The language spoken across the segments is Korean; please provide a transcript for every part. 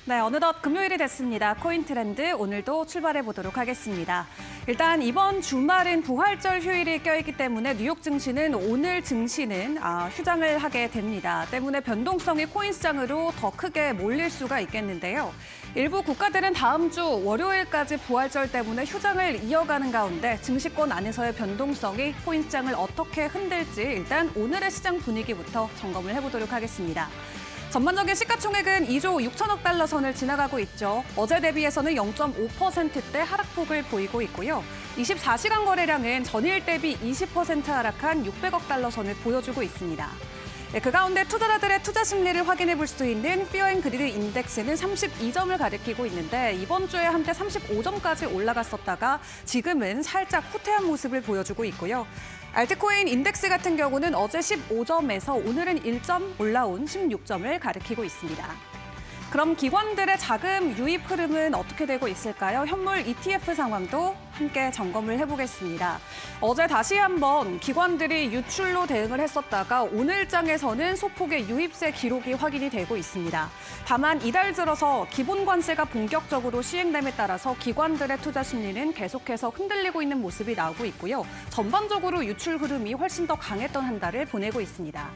네, 어느덧 금요일이 됐습니다. 코인 트렌드 오늘도 출발해 보도록 하겠습니다. 일단 이번 주말은 부활절 휴일이 껴있기 때문에 뉴욕 증시는 오늘 증시는 휴장을 하게 됩니다. 때문에 변동성이 코인 시장으로 더 크게 몰릴 수가 있겠는데요. 일부 국가들은 다음 주 월요일까지 부활절 때문에 휴장을 이어가는 가운데 증시권 안에서의 변동성이 코인 시장을 어떻게 흔들지 일단 오늘의 시장 분위기부터 점검을 해보도록 하겠습니다. 전반적인 시가총액은 2조 6천억 달러 선을 지나가고 있죠. 어제 대비해서는 0.5%대 하락폭을 보이고 있고요. 24시간 거래량은 전일 대비 20% 하락한 600억 달러 선을 보여주고 있습니다. 그 가운데 투자자들의 투자 심리를 확인해 볼 수 있는 Fear and Greed 인덱스는 32점을 가리키고 있는데 이번 주에 한때 35점까지 올라갔었다가 지금은 살짝 후퇴한 모습을 보여주고 있고요. 알트코인 인덱스 같은 경우는 어제 15점에서 오늘은 1점 올라온 16점을 가리키고 있습니다. 그럼 기관들의 자금 유입 흐름은 어떻게 되고 있을까요? 현물 ETF 상황도 함께 점검을 해보겠습니다. 어제 다시 한번 기관들이 유출로 대응을 했었다가 오늘장에서는 소폭의 유입세 기록이 확인이 되고 있습니다. 다만 이달 들어서 기본 관세가 본격적으로 시행됨에 따라서 기관들의 투자 심리는 계속해서 흔들리고 있는 모습이 나오고 있고요. 전반적으로 유출 흐름이 훨씬 더 강했던 한 달을 보내고 있습니다.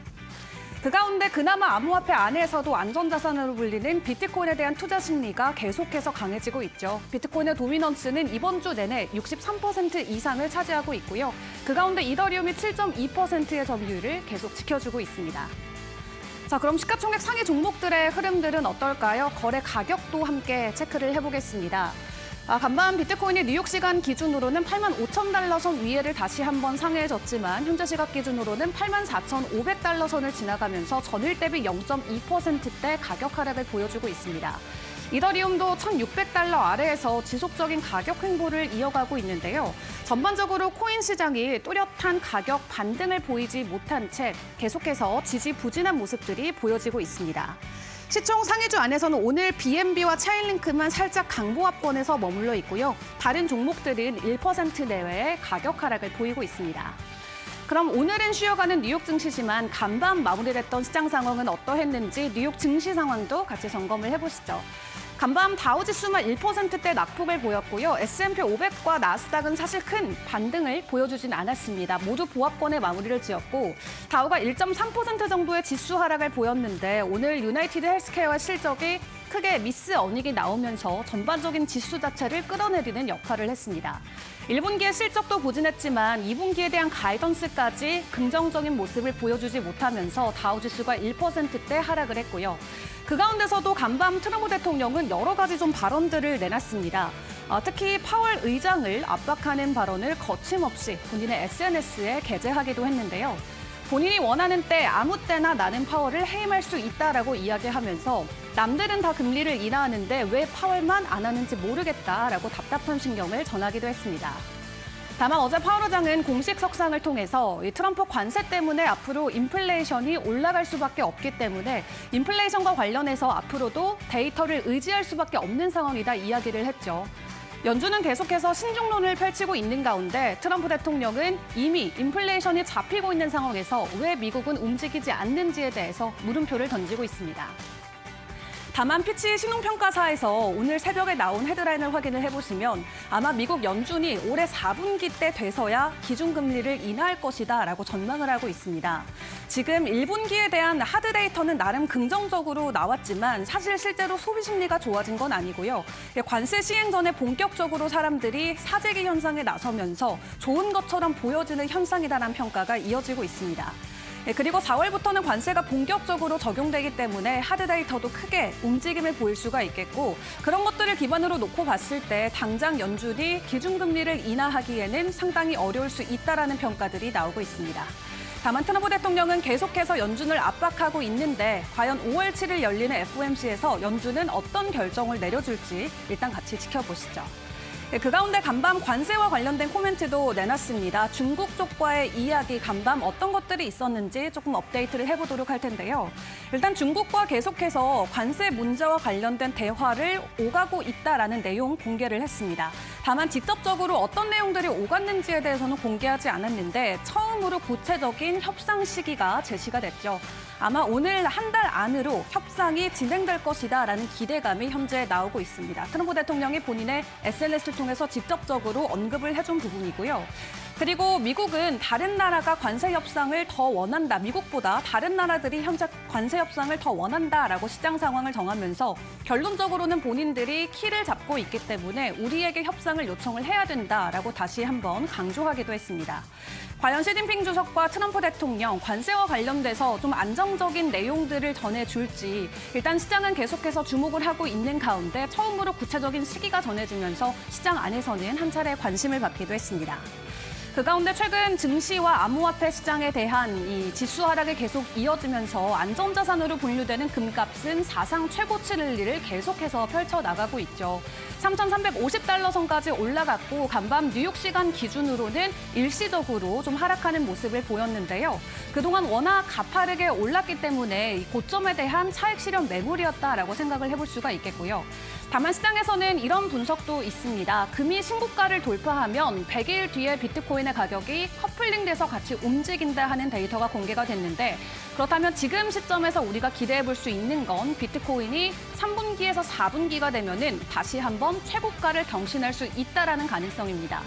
그 가운데 그나마 암호화폐 안에서도 안전자산으로 불리는 비트코인에 대한 투자 심리가 계속해서 강해지고 있죠. 비트코인의 도미넌스는 이번 주 내내 63% 이상을 차지하고 있고요. 그 가운데 이더리움이 7.2%의 점유율을 계속 지켜주고 있습니다. 자, 그럼 시가총액 상위 종목들의 흐름들은 어떨까요? 거래 가격도 함께 체크를 해보겠습니다. 간밤 비트코인이 뉴욕 시간 기준으로는 85,000달러 선 위에를 다시 한번 상회해졌지만 현재 시각 기준으로는 84,500달러 선을 지나가면서 전일 대비 0.2%대 가격 하락을 보여주고 있습니다. 이더리움도 1,600달러 아래에서 지속적인 가격 횡보를 이어가고 있는데요. 전반적으로 코인 시장이 뚜렷한 가격 반등을 보이지 못한 채 계속해서 지지부진한 모습들이 보여지고 있습니다. 시총 상위주 안에서는 오늘 BNB와 차일링크만 살짝 강보합권에서 머물러 있고요. 다른 종목들은 1% 내외의 가격 하락을 보이고 있습니다. 그럼 오늘은 쉬어가는 뉴욕 증시지만 간밤 마무리됐던 시장 상황은 어떠했는지 뉴욕 증시 상황도 같이 점검을 해보시죠. 간밤 다우지수만 1%대 낙폭을 보였고요. S&P 500과 나스닥은 사실 큰 반등을 보여주진 않았습니다. 모두 보합권의 마무리를 지었고 다우가 1.3% 정도의 지수 하락을 보였는데 오늘 유나이티드 헬스케어의 실적이 크게 미스 어닝이 나오면서 전반적인 지수 자체를 끌어내리는 역할을 했습니다. 1분기의 실적도 부진했지만 2분기에 대한 가이던스까지 긍정적인 모습을 보여주지 못하면서 다우지수가 1%대 하락을 했고요. 그 가운데서도 간밤 트럼프 대통령은 여러 가지 좀 발언들을 내놨습니다. 특히 파월 의장을 압박하는 발언을 거침없이 본인의 SNS에 게재하기도 했는데요. 본인이 원하는 때 아무 때나 나는 파월을 해임할 수 있다라고 이야기하면서 남들은 다 금리를 인하하는데 왜 파월만 안 하는지 모르겠다라고 답답한 심경을 전하기도 했습니다. 다만 어제 파월 의장은 공식 석상을 통해서 트럼프 관세 때문에 앞으로 인플레이션이 올라갈 수밖에 없기 때문에 인플레이션과 관련해서 앞으로도 데이터를 의지할 수밖에 없는 상황이다 이야기를 했죠. 연준은 계속해서 신중론을 펼치고 있는 가운데 트럼프 대통령은 이미 인플레이션이 잡히고 있는 상황에서 왜 미국은 움직이지 않는지에 대해서 물음표를 던지고 있습니다. 다만 피치 신용평가사에서 오늘 새벽에 나온 헤드라인을 확인을 해보시면 아마 미국 연준이 올해 4분기 때 돼서야 기준금리를 인하할 것이다라고 전망을 하고 있습니다. 지금 1분기에 대한 하드 데이터는 나름 긍정적으로 나왔지만 사실 실제로 소비 심리가 좋아진 건 아니고요. 관세 시행 전에 본격적으로 사람들이 사재기 현상에 나서면서 좋은 것처럼 보여지는 현상이다라는 평가가 이어지고 있습니다. 그리고 4월부터는 관세가 본격적으로 적용되기 때문에 하드 데이터도 크게 움직임을 보일 수가 있겠고 그런 것들을 기반으로 놓고 봤을 때 당장 연준이 기준금리를 인하하기에는 상당히 어려울 수 있다라는 평가들이 나오고 있습니다. 다만 트럼프 대통령은 계속해서 연준을 압박하고 있는데 과연 5월 7일 열리는 FOMC에서 연준은 어떤 결정을 내려줄지 일단 같이 지켜보시죠. 그 가운데 간밤 관세와 관련된 코멘트도 내놨습니다. 중국 쪽과의 이야기 간밤 어떤 것들이 있었는지 조금 업데이트를 해보도록 할 텐데요. 일단 중국과 계속해서 관세 문제와 관련된 대화를 오가고 있다라는 내용 공개를 했습니다. 다만 직접적으로 어떤 내용들이 오갔는지에 대해서는 공개하지 않았는데 처음으로 구체적인 협상 시기가 제시가 됐죠. 아마 오늘 한 달 안으로 협상이 진행될 것이다라는 기대감이 현재 나오고 있습니다. 트럼프 대통령이 본인의 SNS를 통해서 직접적으로 언급을 해준 부분이고요. 그리고 미국은 다른 나라가 관세 협상을 더 원한다. 미국보다 다른 나라들이 현재 관세 협상을 더 원한다라고 시장 상황을 정하면서 결론적으로는 본인들이 키를 잡고 있기 때문에 우리에게 협상을 요청을 해야 된다라고 다시 한번 강조하기도 했습니다. 과연 시진핑 주석과 트럼프 대통령 관세와 관련돼서 좀 안정적인 내용들을 전해줄지 일단 시장은 계속해서 주목을 하고 있는 가운데 처음으로 구체적인 시기가 전해지면서 시장 안에서는 한 차례 관심을 받기도 했습니다. 그 가운데 최근 증시와 암호화폐 시장에 대한 이 지수 하락이 계속 이어지면서 안전자산으로 분류되는 금값은 사상 최고치 랠리를 계속해서 펼쳐나가고 있죠. 3,350달러 선까지 올라갔고 간밤 뉴욕 시간 기준으로는 일시적으로 좀 하락하는 모습을 보였는데요. 그동안 워낙 가파르게 올랐기 때문에 이 고점에 대한 차익 실현 매물이었다라고 생각을 해볼 수가 있겠고요. 다만 시장에서는 이런 분석도 있습니다. 금이 신고가를 돌파하면 100일 뒤에 비트코인의 가격이 커플링돼서 같이 움직인다 하는 데이터가 공개가 됐는데 그렇다면 지금 시점에서 우리가 기대해 볼 수 있는 건 비트코인이 3분기에서 4분기가 되면은 다시 한번 최고가를 경신할 수 있다라는 가능성입니다.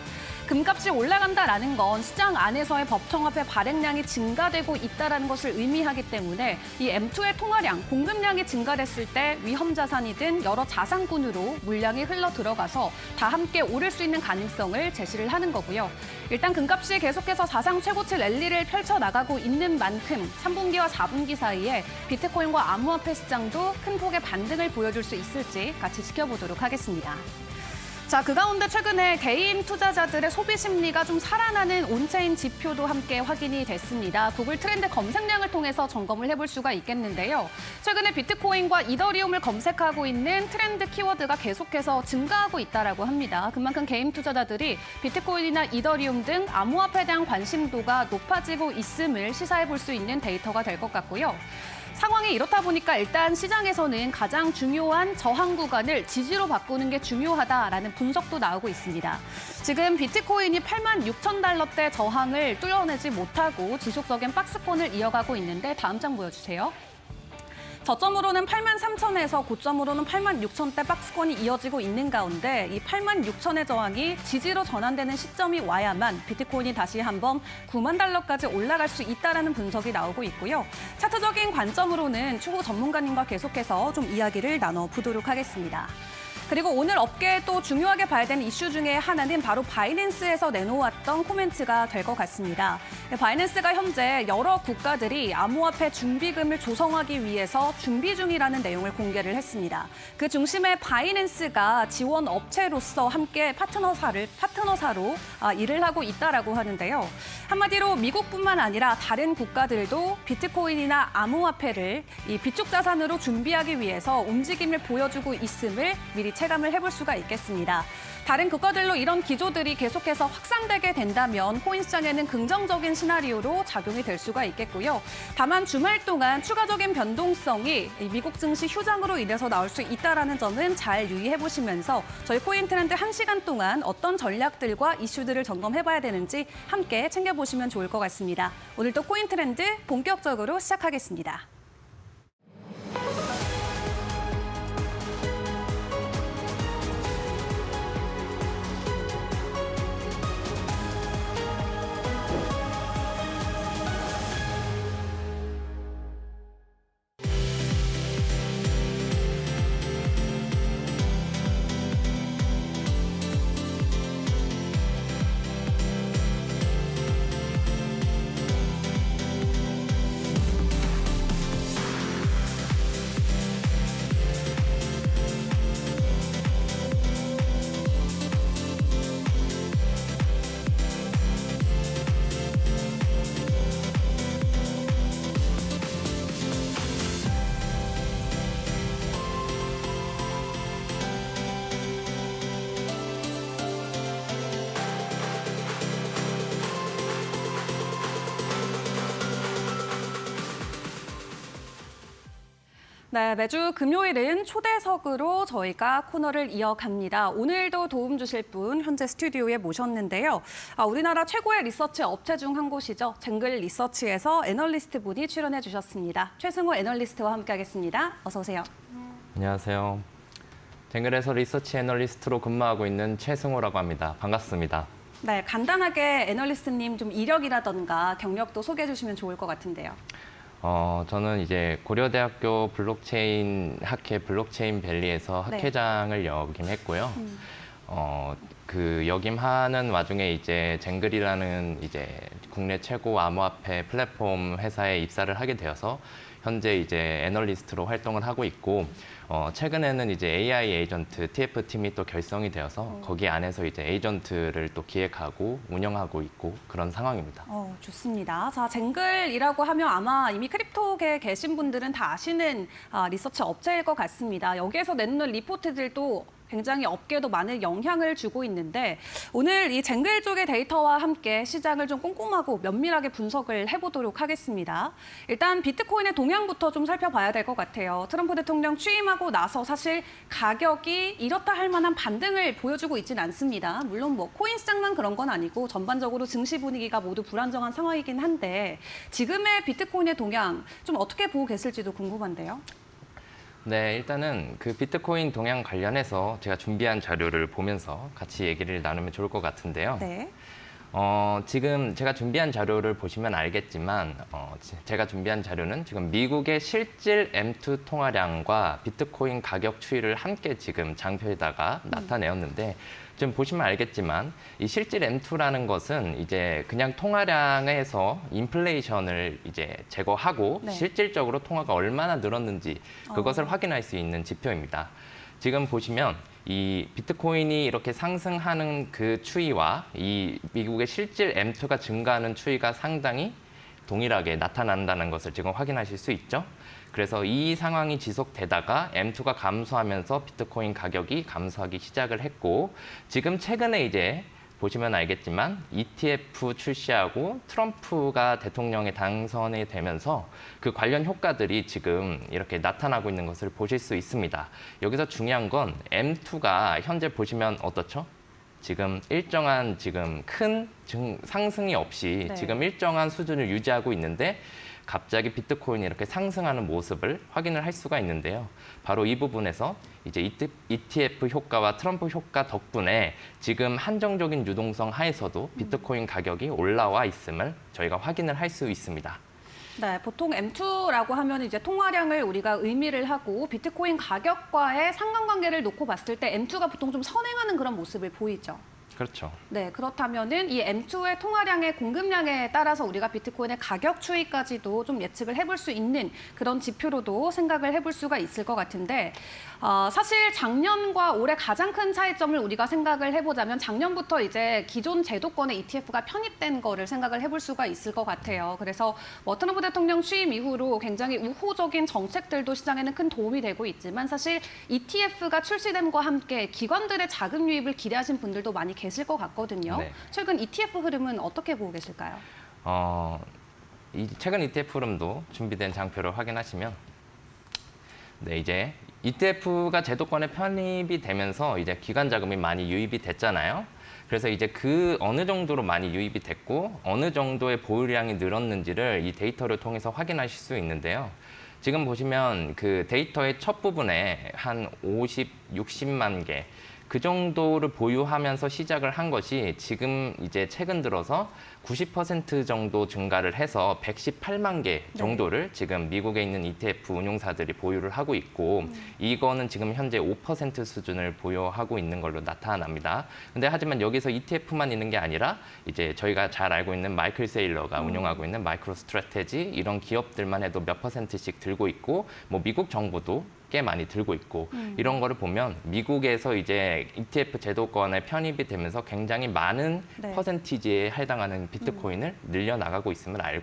금값이 올라간다라는 건 시장 안에서의 법정화폐 발행량이 증가되고 있다는 것을 의미하기 때문에 이 M2의 통화량, 공급량이 증가됐을 때 위험 자산이든 여러 자산군으로 물량이 흘러 들어가서 다 함께 오를 수 있는 가능성을 제시를 하는 거고요. 일단 금값이 계속해서 사상 최고치 랠리를 펼쳐나가고 있는 만큼 3분기와 4분기 사이에 비트코인과 암호화폐 시장도 큰 폭의 반등을 보여줄 수 있을지 같이 지켜보도록 하겠습니다. 자, 그 가운데 최근에 개인 투자자들의 소비 심리가 좀 살아나는 온체인 지표도 함께 확인이 됐습니다. 구글 트렌드 검색량을 통해서 점검을 해볼 수가 있겠는데요. 최근에 비트코인과 이더리움을 검색하고 있는 트렌드 키워드가 계속해서 증가하고 있다라고 합니다. 그만큼 개인 투자자들이 비트코인이나 이더리움 등 암호화폐에 대한 관심도가 높아지고 있음을 시사해 볼 수 있는 데이터가 될 것 같고요. 상황이 이렇다 보니까 일단 시장에서는 가장 중요한 저항 구간을 지지로 바꾸는 게 중요하다라는 분석도 나오고 있습니다. 지금 비트코인이 86,000달러대 저항을 뚫어내지 못하고 지속적인 박스권을 이어가고 있는데 다음 장 보여주세요. 저점으로는 83,000에서 고점으로는 86,000대 박스권이 이어지고 있는 가운데 이 86,000의 저항이 지지로 전환되는 시점이 와야만 비트코인이 다시 한번 9만 달러까지 올라갈 수 있다는 분석이 나오고 있고요. 차트적인 관점으로는 추후 전문가님과 계속해서 좀 이야기를 나눠보도록 하겠습니다. 그리고 오늘 업계에 또 중요하게 봐야 되는 이슈 중에 하나는 바로 바이낸스에서 내놓았던 코멘트가 될 것 같습니다. 바이낸스가 현재 여러 국가들이 암호화폐 준비금을 조성하기 위해서 준비 중이라는 내용을 공개를 했습니다. 그 중심에 바이낸스가 지원 업체로서 함께 파트너사로 일을 하고 있다라고 하는데요. 한마디로 미국뿐만 아니라 다른 국가들도 비트코인이나 암호화폐를 이 비축 자산으로 준비하기 위해서 움직임을 보여주고 있음을 미리 체감을 해볼 수가 있겠습니다. 다른 국가들로 이런 기조들이 계속해서 확산되게 된다면 코인 시장에는 긍정적인 시나리오로 작용이 될 수가 있겠고요. 다만 주말 동안 추가적인 변동성이 미국 증시 휴장으로 인해서 나올 수 있다는 점은 잘 유의해 보시면서 저희 코인 트렌드 1시간 동안 어떤 전략들과 이슈들을 점검해봐야 되는지 함께 챙겨보시면 좋을 것 같습니다. 오늘도 코인 트렌드 본격적으로 시작하겠습니다. 네, 매주 금요일은 초대석으로 저희가 코너를 이어갑니다. 오늘도 도움 주실 분 현재 스튜디오에 모셨는데요. 우리나라 최고의 리서치 업체 중 한 곳이죠. 쟁글 리서치에서 애널리스트 분이 출연해 주셨습니다. 최승호 애널리스트와 함께하겠습니다. 어서 오세요. 안녕하세요. 쟁글에서 리서치 애널리스트로 근무하고 있는 최승호라고 합니다. 반갑습니다. 네, 간단하게 애널리스트님 좀 이력이라던가 경력도 소개해 주시면 좋을 것 같은데요. 저는 이제 고려대학교 블록체인 학회 블록체인 밸리에서 네. 학회장을 역임했고요. 그 역임하는 와중에 이제 쟁글이라는 이제 국내 최고 암호화폐 플랫폼 회사에 입사를 하게 되어서 현재 이제 애널리스트로 활동을 하고 있고 최근에는 이제 AI 에이전트 TF 팀이 또 결성이 되어서 거기 안에서 이제 에이전트를 또 기획하고 운영하고 있고 그런 상황입니다. 좋습니다. 자, 쟁글이라고 하면 아마 이미 크립토계에 계신 분들은 다 아시는 리서치 업체일 것 같습니다. 여기에서 내놓는 리포트들도 굉장히 업계에도 많은 영향을 주고 있는데 오늘 이 쟁글 쪽의 데이터와 함께 시장을 좀 꼼꼼하고 면밀하게 분석을 해보도록 하겠습니다. 일단 비트코인의 동향부터 좀 살펴봐야 될 것 같아요. 트럼프 대통령 취임하고 나서 사실 가격이 이렇다 할 만한 반등을 보여주고 있진 않습니다. 물론 뭐 코인 시장만 그런 건 아니고 전반적으로 증시 분위기가 모두 불안정한 상황이긴 한데 지금의 비트코인의 동향 좀 어떻게 보고 계실지도 궁금한데요. 네, 일단은 그 비트코인 동향 관련해서 제가 준비한 자료를 보면서 같이 얘기를 나누면 좋을 것 같은데요. 네. 지금 제가 준비한 자료를 보시면 알겠지만 제가 준비한 자료는 지금 미국의 실질 M2 통화량과 비트코인 가격 추이를 함께 지금 장표에다가 나타내었는데 지금 보시면 알겠지만 이 실질 M2라는 것은 이제 그냥 통화량에서 인플레이션을 이제 제거하고 네. 실질적으로 통화가 얼마나 늘었는지 그것을 확인할 수 있는 지표입니다. 지금 보시면 이 비트코인이 이렇게 상승하는 그 추이와 이 미국의 실질 M2가 증가하는 추이가 상당히 동일하게 나타난다는 것을 지금 확인하실 수 있죠. 그래서 이 상황이 지속되다가 M2가 감소하면서 비트코인 가격이 감소하기 시작을 했고 지금 최근에 이제 보시면 알겠지만 ETF 출시하고 트럼프가 대통령에 당선이 되면서 그 관련 효과들이 지금 이렇게 나타나고 있는 것을 보실 수 있습니다. 여기서 중요한 건 M2가 현재 보시면 어떻죠? 지금 일정한 지금 큰 상승이 없이 네. 지금 일정한 수준을 유지하고 있는데 갑자기 비트코인이 이렇게 상승하는 모습을 확인을 할 수가 있는데요. 바로 이 부분에서 이제 ETF 효과와 트럼프 효과 덕분에 지금 한정적인 유동성 하에서도 비트코인 가격이 올라와 있음을 저희가 확인을 할 수 있습니다. 네, 보통 M2라고 하면 이제 통화량을 우리가 의미를 하고 비트코인 가격과의 상관관계를 놓고 봤을 때 M2가 보통 좀 선행하는 그런 모습을 보이죠. 그렇죠. 네, 그렇다면은 이 M2의 통화량의 공급량에 따라서 우리가 비트코인의 가격 추이까지도 좀 예측을 해볼 수 있는 그런 지표로도 생각을 해볼 수가 있을 것 같은데 사실 작년과 올해 가장 큰 차이점을 우리가 생각을 해보자면 작년부터 이제 기존 제도권의 ETF가 편입된 거를 생각을 해볼 수가 있을 것 같아요. 그래서 트럼프 대통령 취임 이후로 굉장히 우호적인 정책들도 시장에는 큰 도움이 되고 있지만 사실 ETF가 출시됨과 함께 기관들의 자금 유입을 기대하신 분들도 많이 계실 것 같거든요. 네. 최근 ETF 흐름은 어떻게 보고 계실까요? 이 최근 ETF 흐름도 준비된 장표를 확인하시면 네, 이제 ETF가 제도권에 편입이 되면서 이제 기관 자금이 많이 유입이 됐잖아요. 그래서 이제 그 어느 정도로 많이 유입이 됐고 어느 정도의 보유량이 늘었는지를 이 데이터를 통해서 확인하실 수 있는데요. 지금 보시면 그 데이터의 첫 부분에 한 60만 개 그 정도를 보유하면서 시작을 한 것이 지금 이제 최근 들어서 90% 정도 증가를 해서 118만 개 정도를 지금 미국에 있는 ETF 운용사들이 보유를 하고 있고 이거는 지금 현재 5% 수준을 보유하고 있는 걸로 나타납니다. 근데 하지만 여기서 ETF만 있는 게 아니라 이제 저희가 잘 알고 있는 마이클 세일러가 운영하고 있는 마이크로 스트래테지 이런 기업들만 해도 몇 %씩 들고 있고 뭐 미국 정부도 꽤 많이 들고 있고 이런 거를 보면 미국에서 이제 ETF 제도권에 편입이 되면서 굉장히 많은 네. 퍼센티지에 해당하는 비트코인을 늘려나가고 있음을 알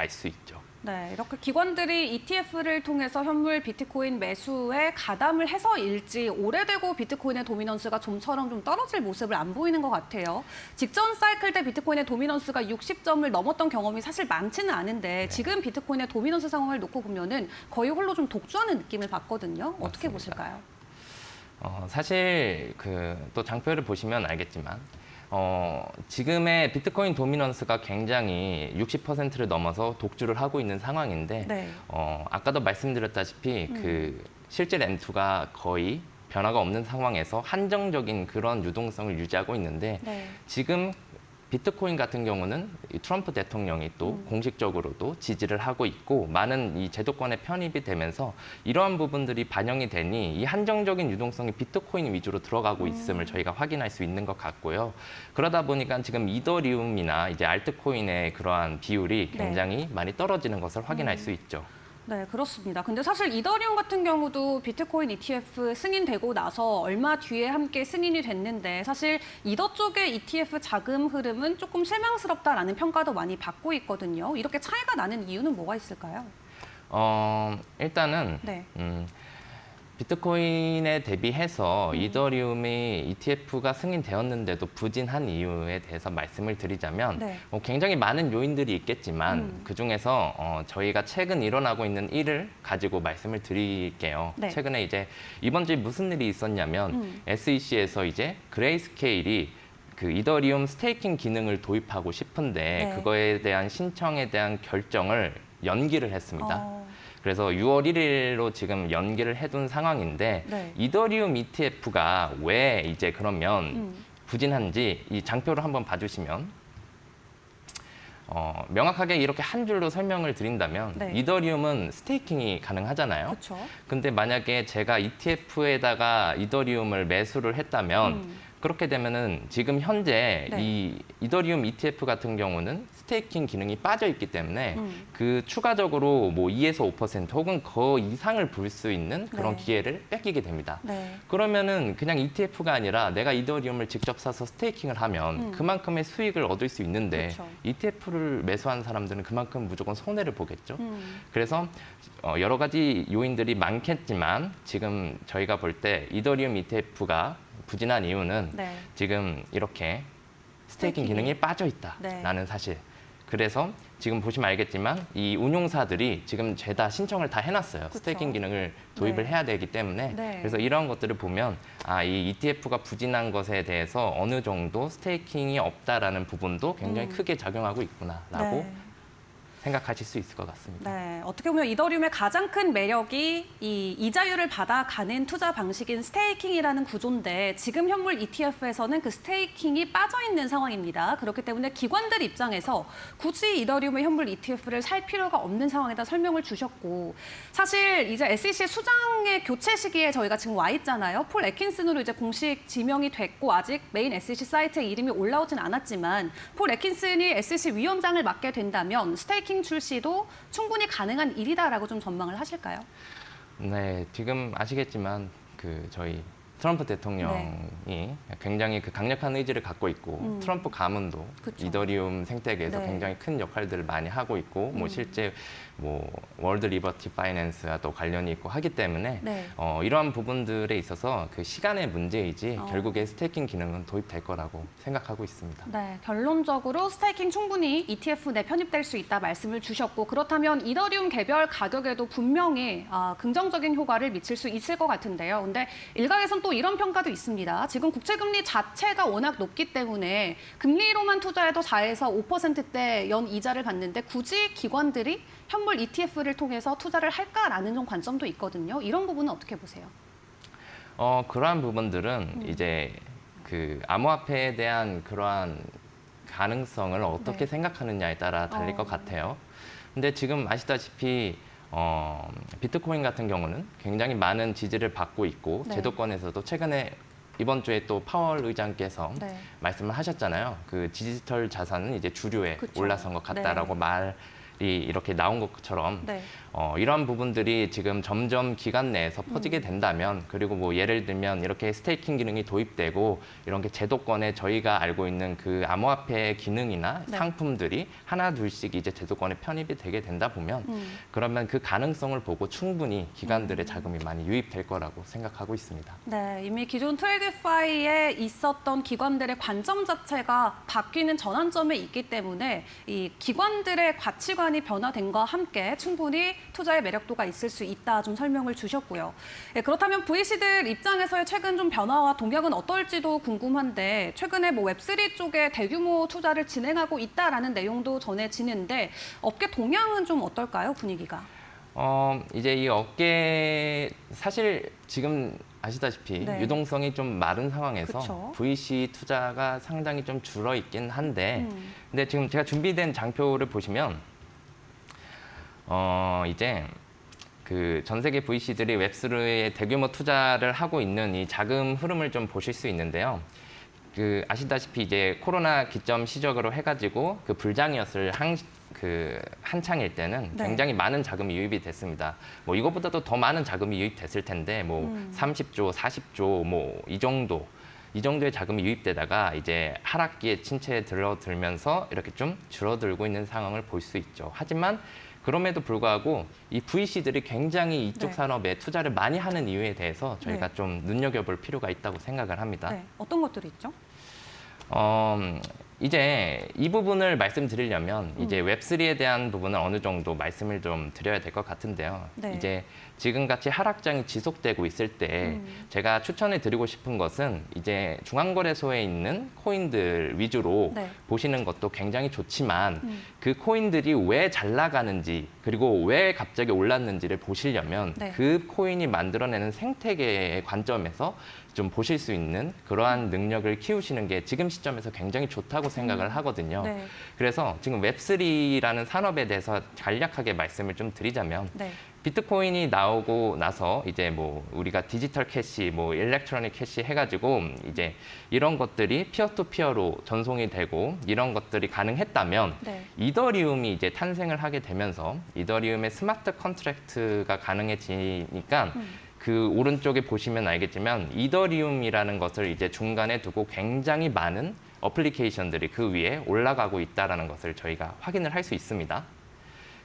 수 있죠. 네, 이렇게 기관들이 ETF를 통해서 현물 비트코인 매수에 가담을 해서일지 오래되고 비트코인의 도미넌스가 좀처럼 좀 떨어질 모습을 안 보이는 것 같아요. 직전 사이클 때 비트코인의 도미넌스가 60점을 넘었던 경험이 사실 많지는 않은데 지금 비트코인의 도미넌스 상황을 놓고 보면은 거의 홀로 좀 독주하는 느낌을 받거든요. 어떻게 맞습니다. 보실까요? 사실 또 장표를 보시면 알겠지만 지금의 비트코인 도미넌스가 굉장히 60%를 넘어서 독주를 하고 있는 상황인데 네. 아까도 말씀드렸다시피 실제 렌트가 거의 변화가 없는 상황에서 한정적인 그런 유동성을 유지하고 있는데 네. 지금 비트코인 같은 경우는 이 트럼프 대통령이 또 공식적으로도 지지를 하고 있고 많은 이 제도권에 편입이 되면서 이러한 부분들이 반영이 되니 이 한정적인 유동성이 비트코인 위주로 들어가고 있음을 저희가 확인할 수 있는 것 같고요. 그러다 보니까 지금 이더리움이나 이제 알트코인의 그러한 비율이 굉장히 많이 떨어지는 것을 확인할 수 있죠. 네, 그렇습니다. 근데 사실 이더리움 같은 경우도 비트코인 ETF 승인되고 나서 얼마 뒤에 함께 승인이 됐는데 사실 이더 쪽의 ETF 자금 흐름은 조금 실망스럽다라는 평가도 많이 받고 있거든요. 이렇게 차이가 나는 이유는 뭐가 있을까요? 일단은 네. 비트코인에 대비해서 이더리움이 ETF가 승인되었는데도 부진한 이유에 대해서 말씀을 드리자면 네. 굉장히 많은 요인들이 있겠지만 그중에서 저희가 최근 일어나고 있는 일을 가지고 말씀을 드릴게요. 네. 최근에 이제 이번 주에 무슨 일이 있었냐면 SEC에서 이제 그레이스케일이 그 이더리움 스테이킹 기능을 도입하고 싶은데 네. 그거에 대한 신청에 대한 결정을 연기를 했습니다. 어, 그래서 6월 1일로 지금 연기를 해둔 상황인데 네. 이더리움 ETF가 왜 이제 그러면 부진한지 이 장표를 한번 봐주시면 명확하게 이렇게 한 줄로 설명을 드린다면 네. 이더리움은 스테이킹이 가능하잖아요. 그렇죠. 근데 만약에 제가 ETF에다가 이더리움을 매수를 했다면 그렇게 되면은 지금 현재 네. 이 이더리움 ETF 같은 경우는 스테이킹 기능이 빠져 있기 때문에 그 추가적으로 뭐 2에서 5% 혹은 그 이상을 볼 수 있는 그런 네. 기회를 뺏기게 됩니다. 네. 그러면은 그냥 ETF가 아니라 내가 이더리움을 직접 사서 스테이킹을 하면 그만큼의 수익을 얻을 수 있는데 그렇죠. ETF를 매수한 사람들은 그만큼 무조건 손해를 보겠죠. 음. 그래서 여러 가지 요인들이 많겠지만 지금 저희가 볼 때 이더리움 ETF가 부진한 이유는 네. 지금 이렇게 스테이킹 스테이킹이. 기능이 빠져 있다라는 네. 사실. 그래서 지금 보시면 알겠지만 이 운용사들이 지금 죄다 신청을 다 해놨어요. 그쵸. 스테이킹 기능을 도입을 네. 해야 되기 때문에 네. 그래서 이런 것들을 보면 이 ETF가 부진한 것에 대해서 어느 정도 스테이킹이 없다라는 부분도 굉장히 크게 작용하고 있구나라고 네. 생각하실 수 있을 것 같습니다. 네, 어떻게 보면 이더리움의 가장 큰 매력이 이 이자율을 받아가는 투자 방식인 스테이킹이라는 구조인데 지금 현물 ETF에서는 그 스테이킹이 빠져 있는 상황입니다. 그렇기 때문에 기관들 입장에서 굳이 이더리움의 현물 ETF를 살 필요가 없는 상황에다 설명을 주셨고 사실 이제 SEC 수장의 교체 시기에 저희가 지금 와 있잖아요. 폴 애킨슨으로 이제 공식 지명이 됐고 아직 메인 SEC 사이트에 이름이 올라오진 않았지만 폴 애킨슨이 SEC 위원장을 맡게 된다면 스테이킹 출시도 충분히 가능한 일이다라고 좀 전망을 하실까요? 네, 지금 아시겠지만 저희 트럼프 대통령이 굉장히 강력한 의지를 갖고 있고 트럼프 가문도 그쵸. 이더리움 생태계에서 네. 굉장히 큰 역할들을 많이 하고 있고 뭐 실제 뭐 월드 리버티 파이낸스와 또 관련이 있고 하기 때문에 네. 이러한 부분들에 있어서 그 시간의 문제이지 결국에 스테이킹 기능은 도입될 거라고 생각하고 있습니다. 네, 결론적으로 스테이킹 충분히 ETF 내 편입될 수 있다 말씀을 주셨고 그렇다면 이더리움 개별 가격에도 분명히 긍정적인 효과를 미칠 수 있을 것 같은데요. 근데 일각에선 또 이런 평가도 있습니다. 지금 국채금리 자체가 워낙 높기 때문에 금리로만 투자해도 4에서 5%대 연 이자를 받는데 굳이 기관들이 현물 ETF를 통해서 투자를 할까라는 좀 관점도 있거든요. 이런 부분은 어떻게 보세요? 그러한 부분들은 이제 암호화폐에 대한 그러한 가능성을 어떻게 네. 생각하느냐에 따라 달릴 것 같아요. 근데 지금 아시다시피 비트코인 같은 경우는 굉장히 많은 지지를 받고 있고 네. 제도권에서도 최근에 이번 주에 또 파월 의장께서 네. 말씀을 하셨잖아요. 그 디지털 자산은 이제 주류에 그쵸. 올라선 것 같다라고 네. 말이 이렇게 나온 것처럼 네. 이런 부분들이 지금 점점 기간 내에서 퍼지게 된다면, 그리고 뭐 예를 들면 이렇게 스테이킹 기능이 도입되고 이런 게 제도권에 저희가 알고 있는 그 암호화폐 기능이나 네. 상품들이 하나 둘씩 이제 제도권에 편입이 되게 된다 보면 그러면 그 가능성을 보고 충분히 기관들의 자금이 많이 유입될 거라고 생각하고 있습니다. 네, 이미 기존 트레이드파이에 있었던 기관들의 관점 자체가 바뀌는 전환점에 있기 때문에 이 기관들의 가치관이 변화된과 함께 충분히 투자의 매력도가 있을 수 있다 좀 설명을 주셨고요. 네, 그렇다면 VC들 입장에서의 최근 좀 변화와 동향은 어떨지도 궁금한데 최근에 뭐 웹3 쪽에 대규모 투자를 진행하고 있다라는 내용도 전해지는데 업계 동향은 좀 어떨까요, 분위기가? 이제 이 업계 사실 지금 아시다시피 네. 유동성이 좀 마른 상황에서 그쵸. VC 투자가 상당히 좀 줄어 있긴 한데 근데 지금 제가 준비된 장표를 보시면 이제 그 전 세계 VC들이 웹3에 대규모 투자를 하고 있는 이 자금 흐름을 좀 보실 수 있는데요. 그 아시다시피 이제 코로나 기점 시적으로 해가지고 그 불장이었을 한창일 때는 네. 굉장히 많은 자금이 유입이 됐습니다. 뭐 이것보다도 더 많은 자금이 유입됐을 텐데 뭐 30조, 40조 뭐 이 정도의 자금이 유입되다가 이제 하락기에 침체에 들면서 이렇게 좀 줄어들고 있는 상황을 볼 수 있죠. 하지만 그럼에도 불구하고 이 VC들이 굉장히 이쪽 네. 산업에 투자를 많이 하는 이유에 대해서 저희가 네. 좀 눈여겨볼 필요가 있다고 생각을 합니다. 네, 어떤 것들이 있죠? 이제 이 부분을 말씀드리려면 이제 웹3에 대한 부분은 어느 정도 말씀을 좀 드려야 될 것 같은데요. 네. 이제 지금같이 하락장이 지속되고 있을 때 제가 추천해 드리고 싶은 것은 이제 중앙거래소에 있는 코인들 위주로 네. 보시는 것도 굉장히 좋지만 그 코인들이 왜 잘 나가는지 그리고 왜 갑자기 올랐는지를 보시려면 네. 그 코인이 만들어내는 생태계의 관점에서 좀 보실 수 있는 그러한 능력을 키우시는 게 지금 시점에서 굉장히 좋다고 생각을 하거든요. 네. 그래서 지금 웹3라는 산업에 대해서 간략하게 말씀을 좀 드리자면 네. 비트코인이 나오고 나서 이제 뭐 우리가 디지털 캐시, 뭐 일렉트로닉 캐시 해가지고 이제 이런 것들이 피어투피어로 전송이 되고 이런 것들이 가능했다면 네. 이더리움이 이제 탄생을 하게 되면서 이더리움의 스마트 컨트랙트가 가능해지니까 그 오른쪽에 보시면 알겠지만 이더리움이라는 것을 이제 중간에 두고 굉장히 많은 어플리케이션들이 그 위에 올라가고 있다는 것을 저희가 확인을 할 수 있습니다.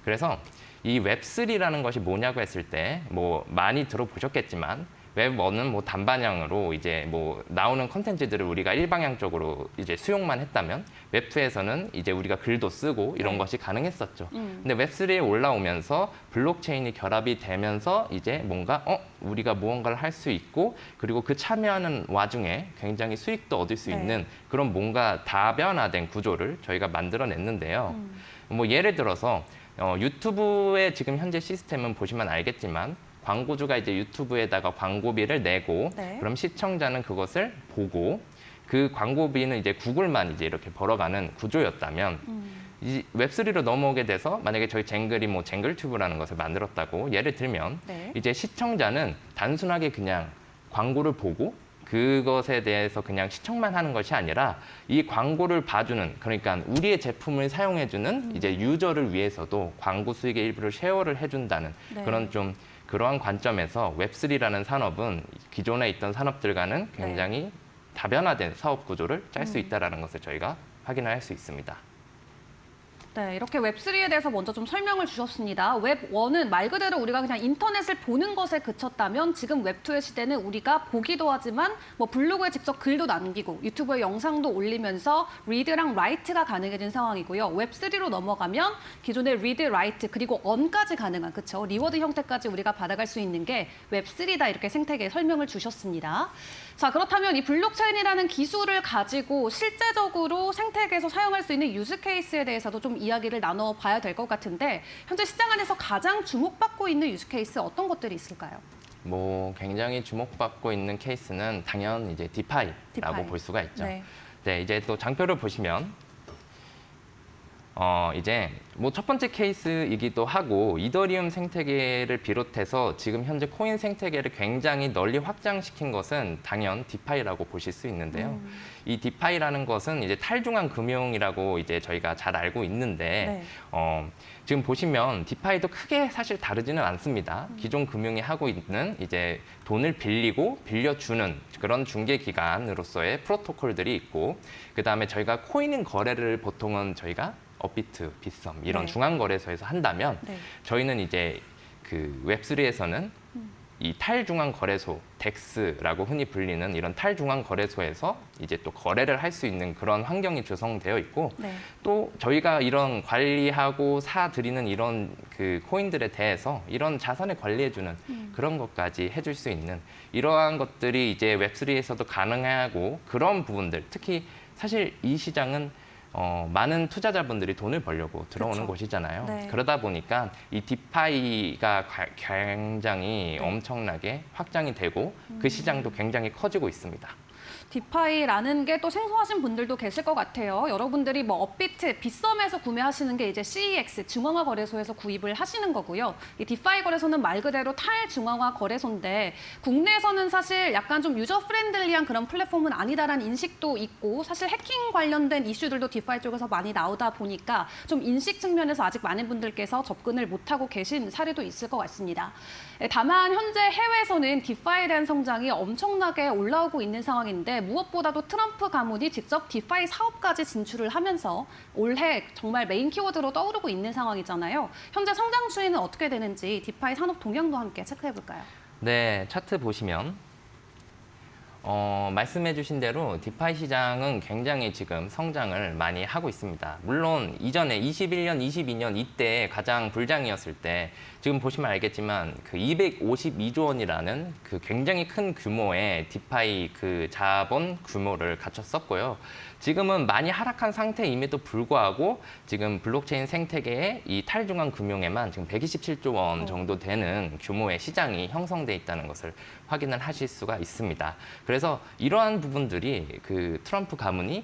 그래서 이 웹3라는 것이 뭐냐고 했을 때 뭐 많이 들어보셨겠지만 웹1은 뭐 단방향으로 이제 뭐 나오는 컨텐츠들을 우리가 일방향적으로 이제 수용만 했다면 웹2에서는 이제 우리가 글도 쓰고 이런 네. 것이 가능했었죠. 근데 웹3에 올라오면서 블록체인이 결합이 되면서 이제 뭔가 우리가 무언가를 할 수 있고 그리고 그 참여하는 와중에 굉장히 수익도 얻을 수 네. 있는 그런 뭔가 다변화된 구조를 저희가 만들어냈는데요. 뭐 예를 들어서 유튜브의 지금 현재 시스템은 보시면 알겠지만 광고주가 이제 유튜브에다가 광고비를 내고 네. 그럼 시청자는 그것을 보고 그 광고비는 이제 구글만 이제 이렇게 벌어가는 구조였다면 이 웹3로 넘어오게 돼서 만약에 저희 쟁글이 뭐 쟁글튜브라는 것을 만들었다고 예를 들면 네. 이제 시청자는 단순하게 그냥 광고를 보고 그것에 대해서 그냥 시청만 하는 것이 아니라 이 광고를 봐주는 그러니까 우리의 제품을 사용해주는 이제 유저를 위해서도 광고 수익의 일부를 쉐어를 해준다는 네. 그런 좀 그러한 관점에서 웹3라는 산업은 기존에 있던 산업들과는 굉장히 다변화된 사업 구조를 짤 수 있다는 것을 저희가 확인할 수 있습니다. 네, 이렇게 웹3에 대해서 먼저 좀 설명을 주셨습니다. 웹1은 말 그대로 우리가 그냥 인터넷을 보는 것에 그쳤다면 지금 웹2의 시대는 우리가 보기도 하지만 뭐 블로그에 직접 글도 남기고 유튜브에 영상도 올리면서 리드랑 라이트가 가능해진 상황이고요. 웹3로 넘어가면 기존의 리드, 라이트 그리고 언까지 가능한 그쵸? 리워드 형태까지 우리가 받아갈 수 있는 게 웹3다 이렇게 생태계 설명을 주셨습니다. 자, 그렇다면 이 블록체인이라는 기술을 가지고 실제적으로 생태계에서 사용할 수 있는 유즈 케이스에 대해서도 좀 이야기를 나눠봐야 될 것 같은데 현재 시장 안에서 가장 주목받고 있는 유즈 케이스 어떤 것들이 있을까요? 뭐 굉장히 주목받고 있는 케이스는 당연 이제 디파이라고 디파이. 볼 수가 있죠. 네. 네, 이제 또 장표를 보시면 이제 뭐 첫 번째 케이스이기도 하고 이더리움 생태계를 비롯해서 지금 현재 코인 생태계를 굉장히 널리 확장시킨 것은 당연 디파이라고 보실 수 있는데요. 이 디파이라는 것은 이제 탈중앙 금융이라고 이제 저희가 잘 알고 있는데 네. 지금 보시면 디파이도 크게 사실 다르지는 않습니다. 기존 금융이 하고 있는 이제 돈을 빌리고 빌려주는 그런 중개 기관으로서의 프로토콜들이 있고, 그 다음에 저희가 코인 거래를 보통은 저희가 업비트, 빗썸 이런 네. 중앙 거래소에서 한다면 네. 저희는 이제 그 웹3에서는 이 탈중앙 거래소, 덱스라고 흔히 불리는 이런 탈중앙 거래소에서 이제 또 거래를 할 수 있는 그런 환경이 조성되어 있고, 네. 또 저희가 이런 관리하고 사드리는 이런 그 코인들에 대해서 이런 자산을 관리해주는 그런 것까지 해줄 수 있는 이러한 것들이 이제 웹3에서도 가능하고, 그런 부분들, 특히 사실 이 시장은 많은 투자자분들이 돈을 벌려고 들어오는 그렇죠. 곳이잖아요. 네. 그러다 보니까 이 디파이가 굉장히 네. 엄청나게 확장이 되고 그 시장도 굉장히 커지고 있습니다. 디파이라는 게 또 생소하신 분들도 계실 것 같아요. 여러분들이 뭐 업비트, 빗썸에서 구매하시는 게 이제 CEX, 중앙화 거래소에서 구입을 하시는 거고요. 이 디파이 거래소는 말 그대로 탈중앙화 거래소인데, 국내에서는 사실 약간 좀 유저 프렌들리한 그런 플랫폼은 아니다라는 인식도 있고, 사실 해킹 관련된 이슈들도 디파이 쪽에서 많이 나오다 보니까 좀 인식 측면에서 아직 많은 분들께서 접근을 못하고 계신 사례도 있을 것 같습니다. 다만 현재 해외에서는 디파이에 대한 성장이 엄청나게 올라오고 있는 상황인데, 무엇보다도 트럼프 가문이 직접 디파이 사업까지 진출을 하면서 올해 정말 메인 키워드로 떠오르고 있는 상황이잖아요. 현재 성장 추이는 어떻게 되는지 디파이 산업 동향도 함께 체크해 볼까요? 네, 차트 보시면 말씀해 주신 대로 디파이 시장은 굉장히 지금 성장을 많이 하고 있습니다. 물론 이전에 21년, 22년 이때 가장 불장이었을 때 지금 보시면 알겠지만 그 252조 원이라는 그 굉장히 큰 규모의 디파이 그 자본 규모를 갖췄었고요. 지금은 많이 하락한 상태임에도 불구하고 지금 블록체인 생태계의 이 탈중앙 금융에만 지금 127조 원 정도 되는 규모의 시장이 형성돼 있다는 것을 확인을 하실 수가 있습니다. 그래서 이러한 부분들이 그 트럼프 가문이